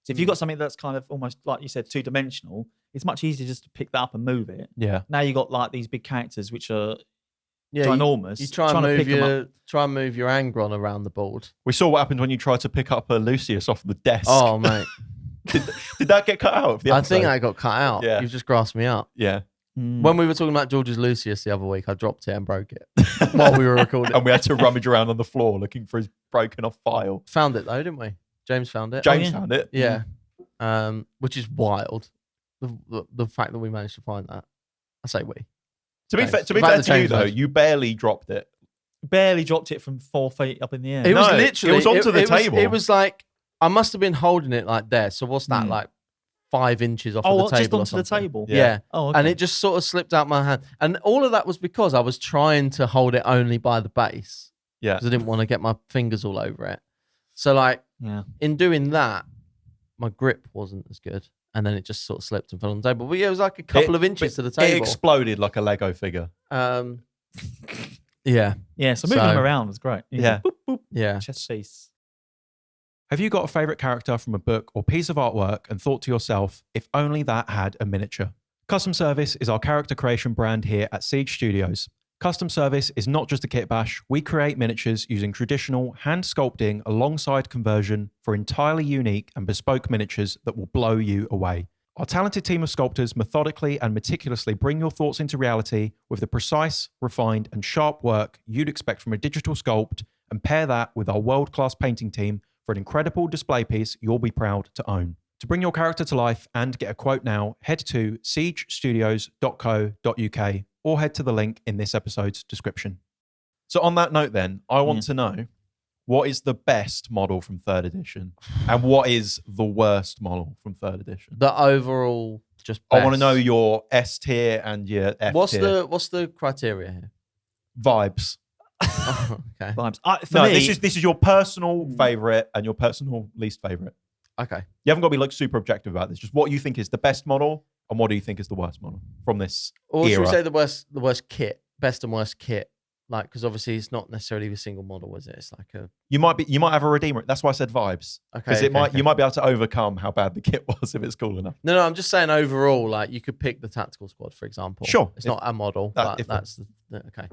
So if you've got something that's kind of almost, like you said, two-dimensional, it's much easier just to pick that up and move it. Yeah. Now you've got like these big characters which are ginormous. You try and move your Angron around the board. We saw what happened when you tried to pick up a Lucius off the desk. Oh, mate. Did that get cut out of the episode? I think I got cut out. Yeah. You've just grasped me up. Yeah. When we were talking about George's Lucius the other week, I dropped it and broke it while we were recording. And we had to rummage around on the floor looking for his broken off file. Found it though, didn't we? James found it. James found it. Yeah. Which is wild. The fact that we managed to find that. I say we. To be fair to you though, you barely dropped it. barely dropped it from 4 feet up in the air. It was No, literally. it was onto the table. It was like I must have been holding it like there. So what's that like? 5 inches off of the table. Just onto or the something. table. Yeah. Oh, okay. And it just sort of slipped out my hand. And all of that was because I was trying to hold it only by the base. Yeah. Because I didn't want to get my fingers all over it. So like in doing that, my grip wasn't as good. And then it just sort of slipped and fell on the table. But yeah, it was like a couple of inches to the table. It exploded like a Lego figure. Yeah. Yeah, so moving them around was great. Yeah. Boop, boop, Yeah. chest piece. Have you got a favourite character from a book or piece of artwork and thought to yourself, if only that had a miniature? Custom Service is our character creation brand here at Siege Studios. Custom Service is not just a kit bash. We create miniatures using traditional hand sculpting alongside conversion for entirely unique and bespoke miniatures that will blow you away. Our talented team of sculptors methodically and meticulously bring your thoughts into reality with the precise, refined, and sharp work you'd expect from a digital sculpt, and pair that with our world-class painting team for an incredible display piece you'll be proud to own. To bring your character to life and get a quote now, head to siegestudios.co.uk or head to the link in this episode's description. So on that note then, I want to know, what is the best model from 3rd edition? And what is the worst model from 3rd edition? The overall just best. I want to know your S tier and your F tier. What's the criteria here? Vibes. Oh, okay. Vibes. For No, me, this is your personal favourite and your personal least favourite. Okay. You haven't got to be like super objective about this. Just what you think is the best model and what do you think is the worst model from this Or should era. we say the worst kit, best and worst kit? Like, because obviously it's not necessarily a single model, is it? It's like a. You might have a redeemer. That's why I said vibes. Because you might be able to overcome how bad the kit was if it's cool enough. No, I'm just saying overall, like you could pick the tactical squad, for example. Sure. It's not a model, but that's okay.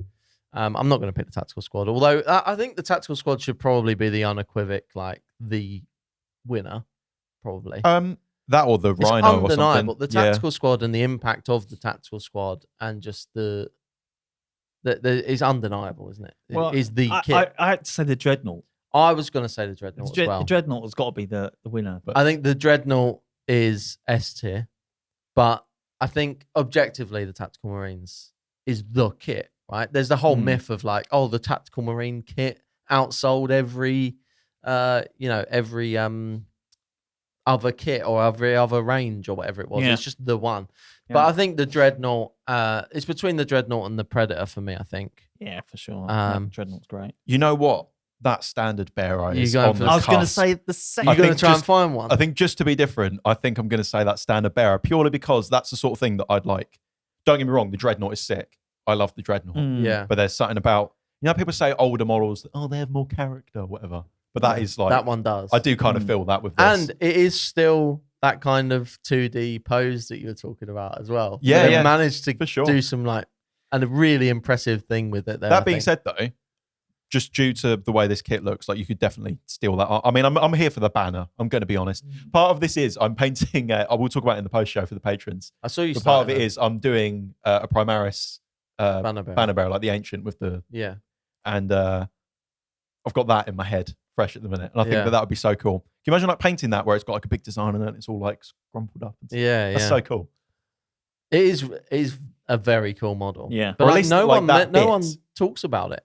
I'm not going to pick the tactical squad, although I think the tactical squad should probably be the unequivocal, like the winner, probably. That or the It's Rhino or undeniable. something. The tactical squad and the impact of the tactical squad and just the is undeniable, isn't it? well, It is the kit. I had to say the Dreadnought. I was going to say the Dreadnought as well. The Dreadnought has got to be the winner. But I think the Dreadnought is S tier, but I think objectively the Tactical Marines is the kit, right? There's the whole myth of like, oh, the Tactical Marine kit outsold every other kit or every other range or whatever it was. Yeah. It's just the one. Yeah. But I think the Dreadnought, it's between the Dreadnought and the Predator for me, I think. yeah, for sure. Dreadnought's great. You know what? That standard bearer You is going on for the I was going to cusp. say the second. You're going think to try and just- find one. I think just to be different, I think I'm going to say that standard bearer purely because that's the sort of thing that I'd like. Don't get me wrong, the Dreadnought is sick. I love the Dreadnought. Yeah. But there's something about, people say older models, oh, they have more character, whatever. But that is like, that one does. I do kind of feel that with this. And it is still that kind of 2D pose that you were talking about as well. Yeah, They've yeah, managed to for sure. do some and a really impressive thing with it there. That being said, though, just due to the way this kit looks, like you could definitely steal that. I mean, I'm here for the banner. I'm going to be honest. Part of this is I'm painting. I will talk about it in the post show for the patrons. I saw you. But part of it is I'm doing a Primaris banner bearer, like the ancient with the Yeah. and I've got that in my head fresh at the minute, and I think Yeah. that would be so cool. Can you imagine like painting that where it's got like a big design and then it's all like scrumpled up? And stuff? Yeah. That's so cool. It is a very cool model. Yeah. But Or at like, least no like that one bit. talks about it.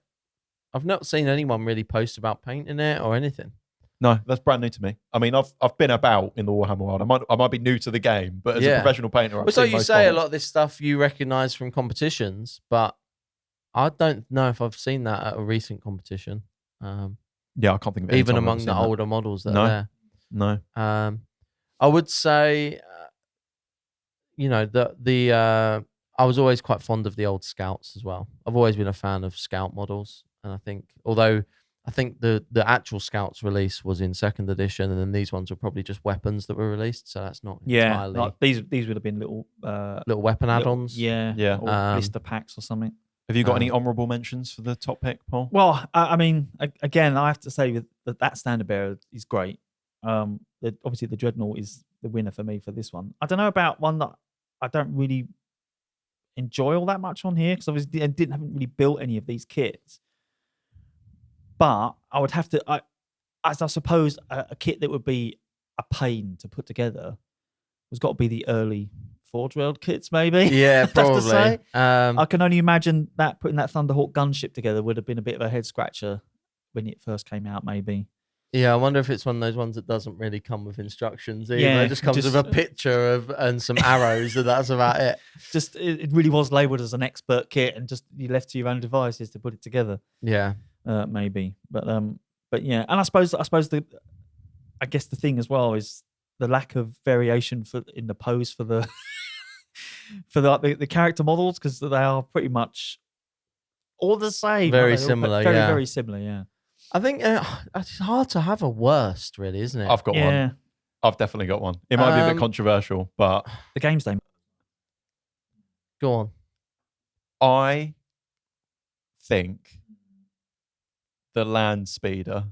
I've not seen anyone really post about painting it or anything. No, that's brand new to me. I mean, I've been about in the Warhammer world. I might be new to the game, but as a professional painter, I've So seen you most say a models. lot of this stuff you recognise from competitions, but I don't know if I've seen that at a recent competition. Yeah, I can't think of any Even time I've among seen the that. older models that No. are there. No. I would say, I was always quite fond of the old Scouts as well. I've always been a fan of Scout models, and I think the actual Scouts release was in 2nd edition, and then these ones were probably just weapons that were released, so that's not entirely like these would have been little weapon add-ons. Yeah, or Um, blister packs or something. Have you got any honourable mentions for the top pick, Paul? Well, I mean, again, I have to say that standard bearer is great. Obviously, the Dreadnought is the winner for me for this one. I don't know about one that I don't really enjoy all that much on here because obviously I haven't really built any of these kits. But I would have to, as I suppose, a kit that would be a pain to put together has got to be the early Forge World kits, maybe. Yeah, I'd have to probably. say. I can only imagine that putting that Thunderhawk gunship together would have been a bit of a head scratcher when it first came out, maybe. Yeah, I wonder if it's one of those ones that doesn't really come with instructions either. Yeah, It just comes with a picture and some arrows, and that's about it. Just it really was labelled as an expert kit, and just you left to your own devices to put it together. Yeah. Maybe, but yeah, and I guess the thing as well is the lack of variation in the pose for the the character models, because they are pretty much all the same. Very similar, very yeah. very similar. Yeah, I think it's hard to have a worst, really, isn't it? I've got one. I've definitely got one. It might be a bit controversial, but the games they go on. I think the land speeder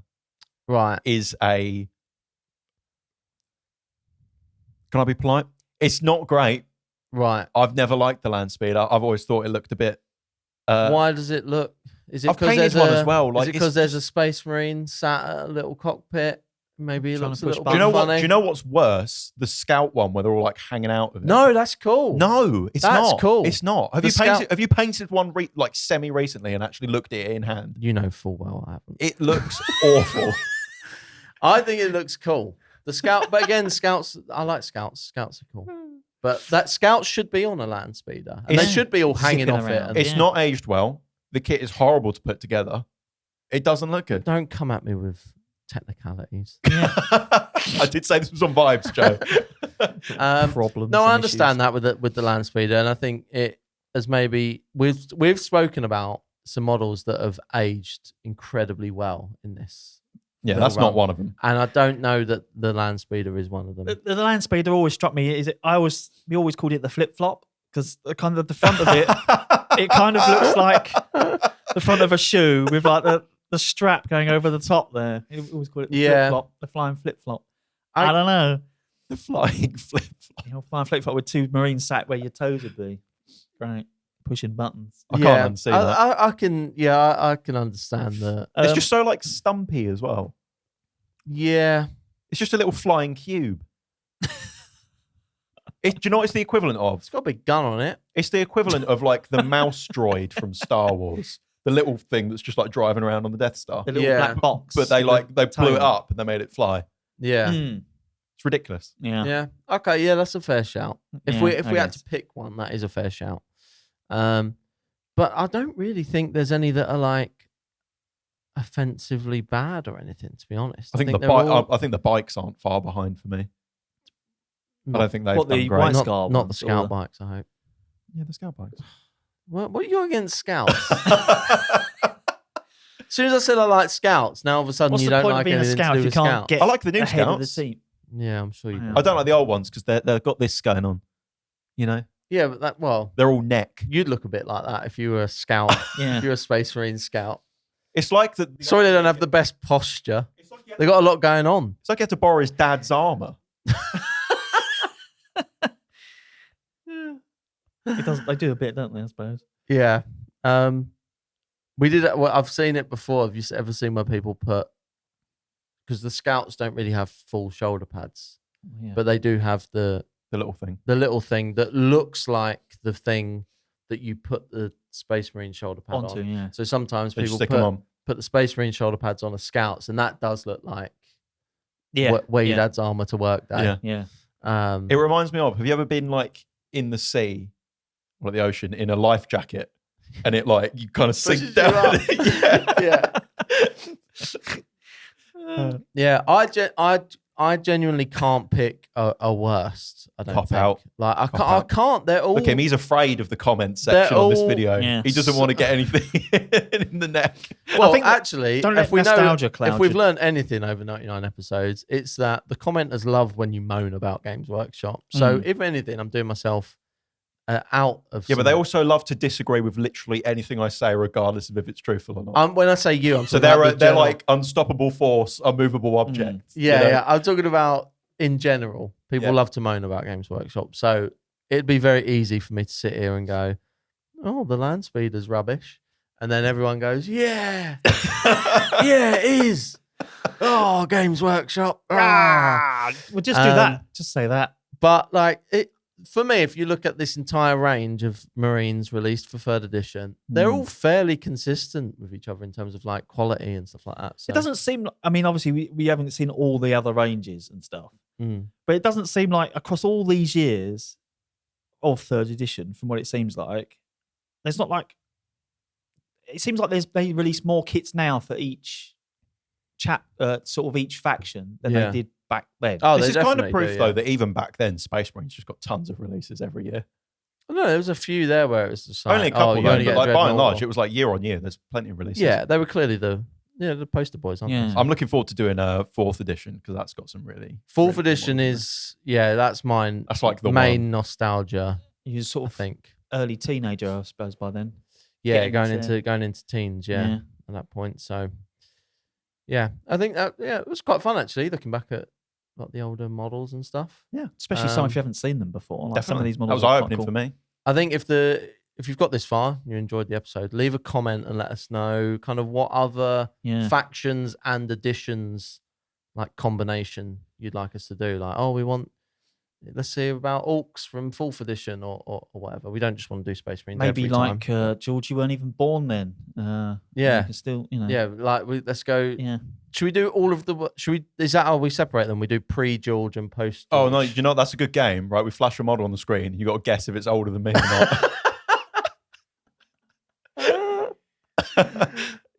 is a. Can I be polite? It's not great. Right. I've never liked the land speeder. I've always thought it looked a bit. Why does it look? Is it I've painted one as well. Is it because there's a Space Marine sat at a little cockpit? Maybe it looks a little bit funny. Do you know what's worse? The Scout one where they're all like hanging out with it. No, that's cool. No, it's not. That's cool. It's not. Have you painted one like semi recently and actually looked at it in hand? You know full well I haven't. It looks awful. I think it looks cool. The Scout, but again, Scouts. I like Scouts. Scouts are cool. But that Scouts should be on a land speeder, and they should be all hanging off it. It's not aged well. The kit is horrible to put together. It doesn't look good. Don't come at me with technicalities. I did say this was on vibes, Joe. Problems. No, I understand that with the land speeder, and I think it as maybe we've spoken about some models that have aged incredibly well in this. Yeah, that's not one of them. And I don't know that the land speeder is one of them. The land speeder always struck me. We always called it the flip flop, because kind of the front of it, it kind of looks like the front of a shoe with like the strap going over the top there. We always call it the flip flop, the flying flip flop. I don't know. The flying flip flop. Flying flip flop with two Marines sat where your toes would be. Right. Pushing buttons. I can't unsee that. I can understand that. It's just so like stumpy as well. Yeah. It's just a little flying cube. Do you know what it's the equivalent of? It's got a big gun on it. It's the equivalent of like the mouse droid from Star Wars. The little thing that's just like driving around on the Death Star. The little black box. But they blew it up and they made it fly. Yeah. It's ridiculous. Yeah. Yeah. Okay, yeah, that's a fair shout. If we had to pick one, that is a fair shout. But I don't really think there's any that are like offensively bad or anything, to be honest. I think the bikes aren't far behind for me. I don't think they've done great. Not the Scout bikes, I hope. Yeah, the Scout bikes. What are you against Scouts? As soon as I said I like Scouts, now all of a sudden you don't like anything to do with Scouts. I like the new Scouts. Yeah, I'm sure you do. I don't like the old ones because they've got this going on. You know? Yeah, but they're all neck. You'd look a bit like that if you were a Scout. If you're a Space Marine Scout. It's like that. Sorry, they don't have the best posture. They got a lot going on. It's like you had to borrow his dad's armor. They do a bit, don't they? I suppose. Yeah. We did. Well, I've seen it before. Have you ever seen where people put? Because the Scouts don't really have full shoulder pads, but they do have the little thing. The little thing that looks like the thing that you put the Space Marine shoulder pad onto. On. Yeah. So sometimes people put the Space Marine shoulder pads on a Scouts, and that does look like where your dad's armor to work day. Yeah. It reminds me of. Have you ever been like in the sea or the ocean in a life jacket, and it like you kind of sink down? I genuinely can't pick a worst. I don't Cop think. out. Like I can't. They're all. Look, he's afraid of the comments section on this video. He doesn't want to get anything in the neck. Well, I think actually, if we've learned anything over 99 episodes, it's that the commenters love when you moan about Games Workshop. So if anything, I'm doing myself out of. Yeah, but they also love to disagree with literally anything I say, regardless of if it's truthful or not. When I say you, I'm so they're like unstoppable force, unmovable object. Yeah. I'm talking about in general. People love to moan about Games Workshop, so it'd be very easy for me to sit here and go, "Oh, the land speeder's rubbish," and then everyone goes, "Yeah, yeah, it is." Oh, Games Workshop. Well, just do that. Just say that. But like for me, if you look at this entire range of Marines released for 3rd edition, they're all fairly consistent with each other in terms of like quality and stuff like that. So. It doesn't seem. I mean, obviously, we haven't seen all the other ranges and stuff, but it doesn't seem like across all these years of 3rd edition, from what it seems like, there's not like. It seems like they release more kits now for each sort of each faction than they did back then. Oh, this they is kind of definitely proof, do, though, that even back then, Space Marines just got tons of releases every year. No, there was a few there where it was just like, Only a couple, you though, only but get like, by and Dreadnought large, it was like year on year. There's plenty of releases. Yeah, they were clearly the poster boys, aren't Yeah. they? I'm looking forward to doing a 4th edition because that's got some really. 4th really edition good ones, is that's mine. That's like the main nostalgia. You're sort I of think. early teenager, I suppose, by then. Yeah, Getting going into teens. Yeah. At that point. So, yeah, I think that it was quite fun actually looking back at like the older models and stuff. Yeah, especially some if you haven't seen them before. Like some of Definitely. these That models was are eye quite opening cool. for me. I think if you've got this far, you enjoyed the episode, leave a comment and let us know kind of what other factions and additions like combination you'd like us to do. Like, let's see about orcs from 4th edition or whatever. We don't just want to do Space Marines. Maybe every like time. George, you weren't even born then. Yeah. You can still, Yeah, like let's go. Yeah. Should we do all of the? Is that how we separate them? We do pre-George and post. Oh no, you know that's a good game, right? We flash a model on the screen. You got to guess if it's older than me or not.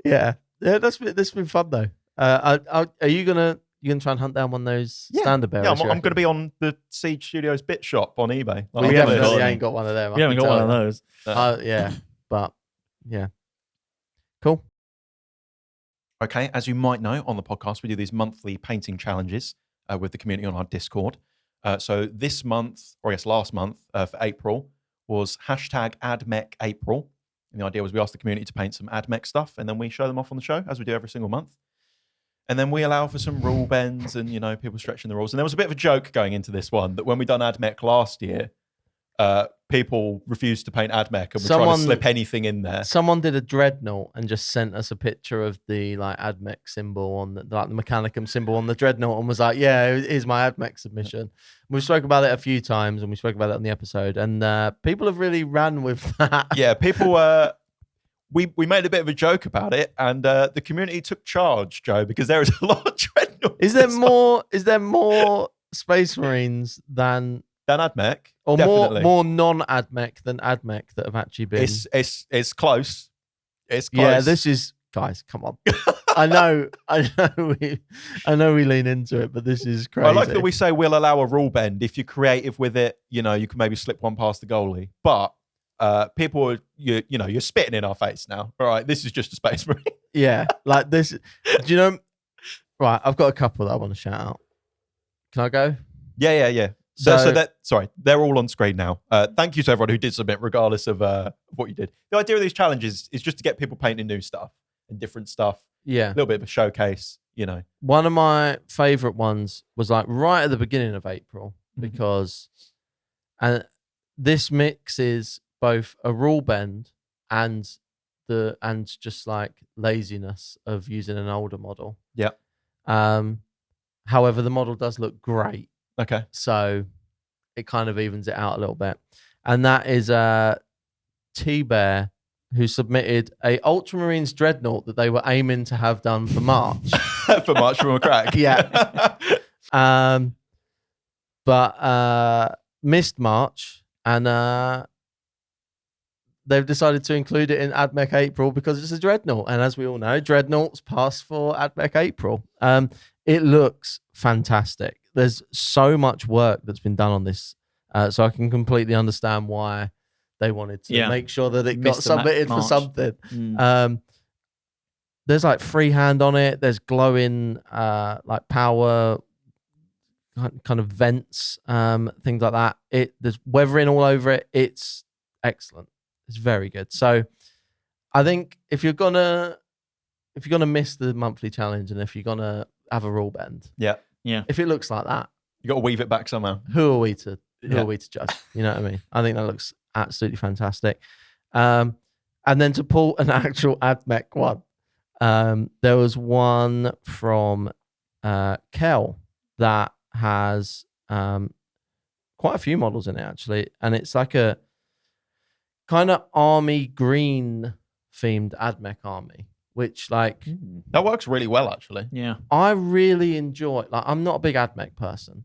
yeah, that's been fun though. Are you gonna try and hunt down one of those standard bearers? Yeah, I'm going to be on the Siege Studios bit shop on eBay. We definitely ain't got one of them. We haven't got one of those. But yeah, cool. Okay, as you might know, on the podcast, we do these monthly painting challenges with the community on our Discord. So this month, or I guess last month, for April, was hashtag AdMechApril. And the idea was we asked the community to paint some AdMech stuff, and then we show them off on the show, as we do every single month. And then we allow for some rule bends and, people stretching the rules. And there was a bit of a joke going into this one, that when we done AdMech last year, people refused to paint AdMech and were trying to slip anything in there. Someone did a Dreadnought and just sent us a picture of the like AdMech symbol on the Mechanicum symbol on the Dreadnought and was like, "Yeah, here's my AdMech submission." We spoke about it a few times and we spoke about it on the episode, and people have really ran with that. Yeah, people. We made a bit of a joke about it, and the community took charge, Joe, because there is a lot of Dreadnoughts. Is there more Space Marines than AdMech? Or definitely. more non-AdMech than AdMech that have actually been. It's close. It's close. Yeah, this is guys. Come on. I know we lean into it, but this is crazy. I like that we say we'll allow a rule bend if you're creative with it. You can maybe slip one past the goalie, but people are you're spitting in our face now. All right, this is just a Space Marine. Yeah, like this. Do you know? Right, I've got a couple that I want to shout out. Can I go? Yeah. Sorry, they're all on screen now. Thank you to everyone who did submit, regardless of what you did. The idea of these challenges is just to get people painting new stuff and different stuff. Yeah, a little bit of a showcase. One of my favorite ones was like right at the beginning of April because, and this mixes both a rule bend and just like laziness of using an older model. Yeah. However, the model does look great. Okay. So it kind of evens it out a little bit. And that is T-Bear, who submitted a Ultramarines Dreadnought that they were aiming to have done for March. For March from a crack. Yeah. But missed March, and they've decided to include it in AdMechApril because it's a Dreadnought. And as we all know, Dreadnoughts pass for AdMechApril. It looks fantastic. There's so much work that's been done on this. So I can completely understand why they wanted to make sure that it got submitted for something. There's like freehand on it. There's glowing like power kind of vents, things like that. There's weathering all over it. It's excellent. It's very good. So I think if you're gonna miss the monthly challenge and if you're gonna have a rule bend, yeah, if it looks like that, you got to weave it back somehow. Who are we to judge? You know what I mean? I think that looks absolutely fantastic. And then to pull an actual AdMech one, there was one from Kel that has quite a few models in it actually, and it's like a kind of army green themed AdMech army, which like That works really well, actually. Yeah. I really enjoy. Like, I'm not a big AdMech person,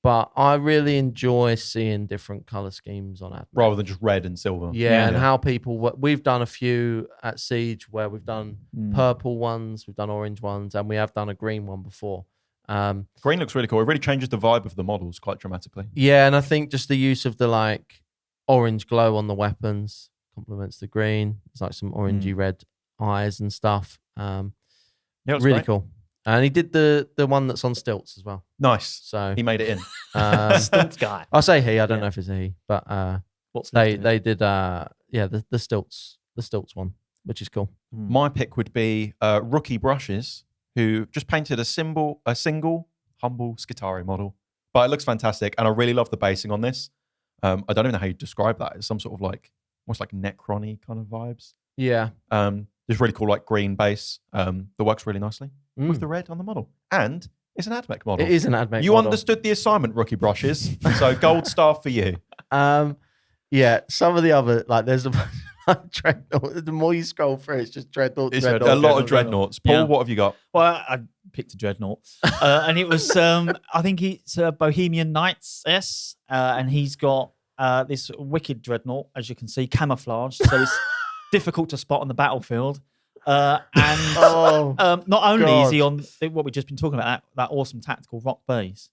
but I really enjoy seeing different color schemes on AdMech. Rather than just red and silver. Yeah, and how people. We've done a few at Siege where we've done purple ones, we've done orange ones, and we have done a green one before. Green looks really cool. It really changes the vibe of the models quite dramatically. Yeah, and I think just the use of the like orange glow on the weapons complements the green. It's like some orangey red eyes and stuff. Yeah, it's really great. cool. And he did the one that's on stilts as well. Nice. So He made it in. Stunt guy. I say he. I don't know if it's a he, but What's they did the stilts one, which is cool. My pick would be Rookie Brushes, who just painted a single humble Skitarii model. But it looks fantastic, and I really love the basing on this. I don't even know how you describe that. It's some sort of like, almost like Necron-y kind of vibes. Yeah. There's really cool like green base that works really nicely with the red on the model. And it's an AdMech model. It is an AdMech You model. understood the assignment, Rookie Brushes. So gold star for you. Yeah, some of the other, like, there's a Dreadnought. The more you scroll through, it's just Dreadnought. It's a lot of Dreadnoughts. Paul, what have you got? Well, I picked a Dreadnought. And it was, I think it's Bohemian Knights, and he's got this wicked Dreadnought, as you can see, camouflaged. So it's difficult to spot on the battlefield. And not only is he on what we've just been talking about, that awesome tactical rock base,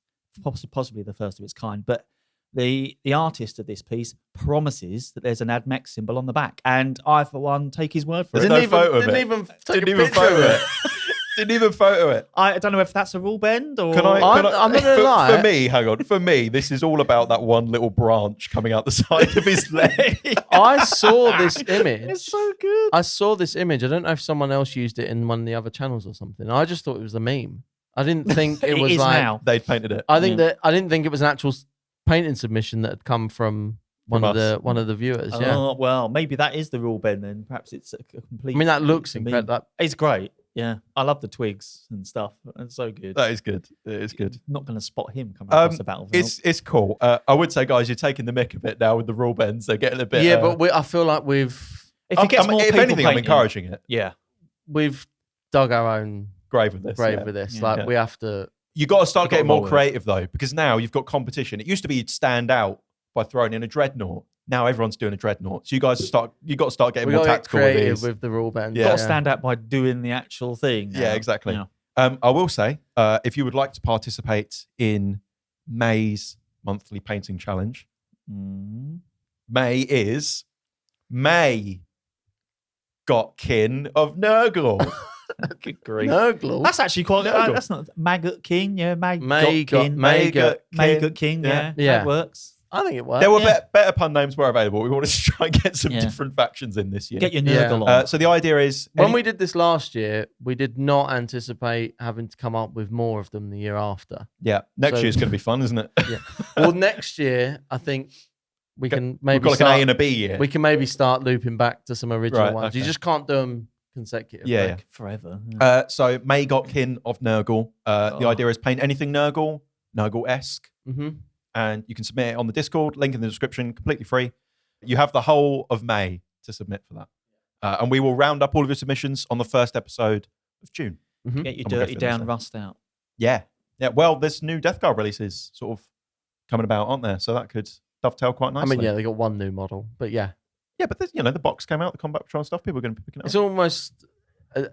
possibly the first of its kind, but the artist of this piece promises that there's an AdMech symbol on the back, and I, for one, take his word for it. Didn't even photo it. Didn't even photo it. I don't know if that's a rule bend or. I'm not gonna lie. For me, hang on. For me, this is all about that one little branch coming out the side of his leg. I saw this image. It's so good. I saw this image. I don't know if someone else used it in one of the other channels or something. I just thought it was a meme. I didn't think it was is like. now. They'd painted it. I didn't think it was an actual painting submission that had come from one of the viewers. Yeah. Oh well, maybe that is the rule bend then. Perhaps it's a complete. I mean, that looks to me. incredible. It's great. Yeah, I love the twigs and stuff. It's so good. That is good. It is good. Not going to spot him coming across the battlefield. It's cool. I would say, guys, you're taking the mick a bit now with the rule bends. They're getting a bit. Yeah, but I feel like if it gets more if people anything, I'm painting, encouraging it. Yeah, we've dug our own Grave with this. grave with this. Yeah. Like, we have to. You got to start You gotta getting more roll with it. creative though, because now you've got competition. It used to be you'd stand out by throwing in a Dreadnought. Now everyone's doing a Dreadnought. So you got to start getting We more got to get tactical with creative these. with the rule bend. Yeah. got to stand out by doing the actual thing. Yeah, exactly. Yeah. I will say, if you would like to participate in May's monthly painting challenge, May is May Gotkin of Nurgle. Good grief. Nurgle. That's actually quite. Nurgle. That's not Maggot King. Yeah, Maggot Maggot King. Yeah, Yeah. that works. I think it works. There were better pun names were available. We wanted to try and get some Yeah. different factions in this year. Get your Yeah. Nurgle on. So the idea is When we did this last year, we did not anticipate having to come up with more of them the year after. next so- year's going to be fun, isn't it? Yeah. Well, next year, I think we can maybe We've got like start, an A and a B year. we can maybe start looping back to some original Right, ones. You okay. just can't do them consecutively. Yeah. Forever. So May Gotkin of Nurgle. The idea is paint anything Nurgle, Nurgle-esque. Mm-hmm. And you can submit it on the Discord, link in the description, completely free. You have the whole of May to submit for that. And we will round up all of your submissions on the first episode of June. Get your And we'll go dirty through down this rust out. Yeah. Well, there's new Death Guard releases sort of coming about, aren't there? So that could dovetail quite I nicely. mean, yeah, they got one new model, but yeah. Yeah, but the box came out, the Combat Patrol stuff, people are going to be picking it It's up. almost,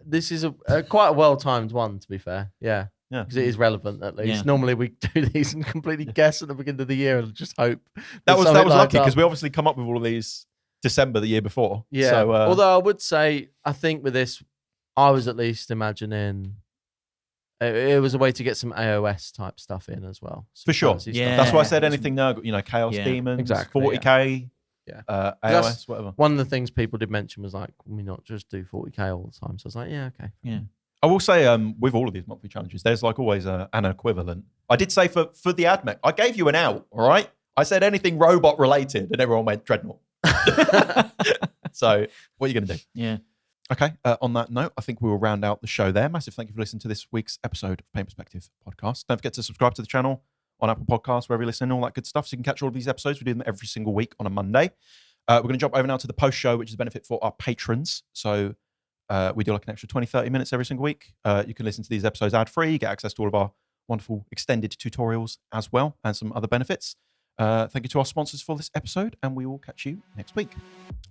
this is a quite a well-timed one, to be fair. Yeah. Yeah. Because it is relevant, at least. Yeah. Normally, we do these and completely guess at the beginning of the year and just hope. That was something lucky lines because up. we obviously come up with all of these December the year before. Yeah. So, Although I would say, I think with this, I was at least imagining it was a way to get some AOS type stuff in as well. Some For sure. fantasy Yeah. stuff. that's why I said anything Nurgle, Chaos Yeah. Demons, Exactly, 40k, Yeah. AOS, That's- whatever. One of the things people did mention was like, can we not just do 40k all the time? So I was like, yeah, okay. Yeah. I will say, with all of these monthly challenges, there's like always an equivalent. I did say for the AdMech, I gave you an out, all right? I said anything robot related, and everyone went Dreadnought. So what are you going to do? Yeah. Okay, on that note, I think we will round out the show there. Massive thank you for listening to this week's episode of Paint Perspective Podcast. Don't forget to subscribe to the channel on Apple Podcasts, wherever you're listening, all that good stuff. So you can catch all of these episodes. We do them every single week on a Monday. We're going to jump over now to the post show, which is a benefit for our patrons. So we do like an extra 20, 30 minutes every single week. You can listen to these episodes ad-free, get access to all of our wonderful extended tutorials as well, and some other benefits. Thank you to our sponsors for this episode, and we will catch you next week.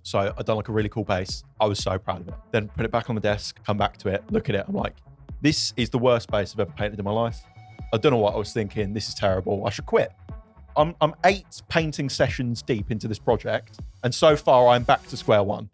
So I've done like a really cool base. I was so proud of it. Then put it back on the desk, come back to it, look at it. I'm like, this is the worst base I've ever painted in my life. I don't know what I was thinking. This is terrible. I should quit. I'm 8 painting sessions deep into this project, and so far I'm back to square one.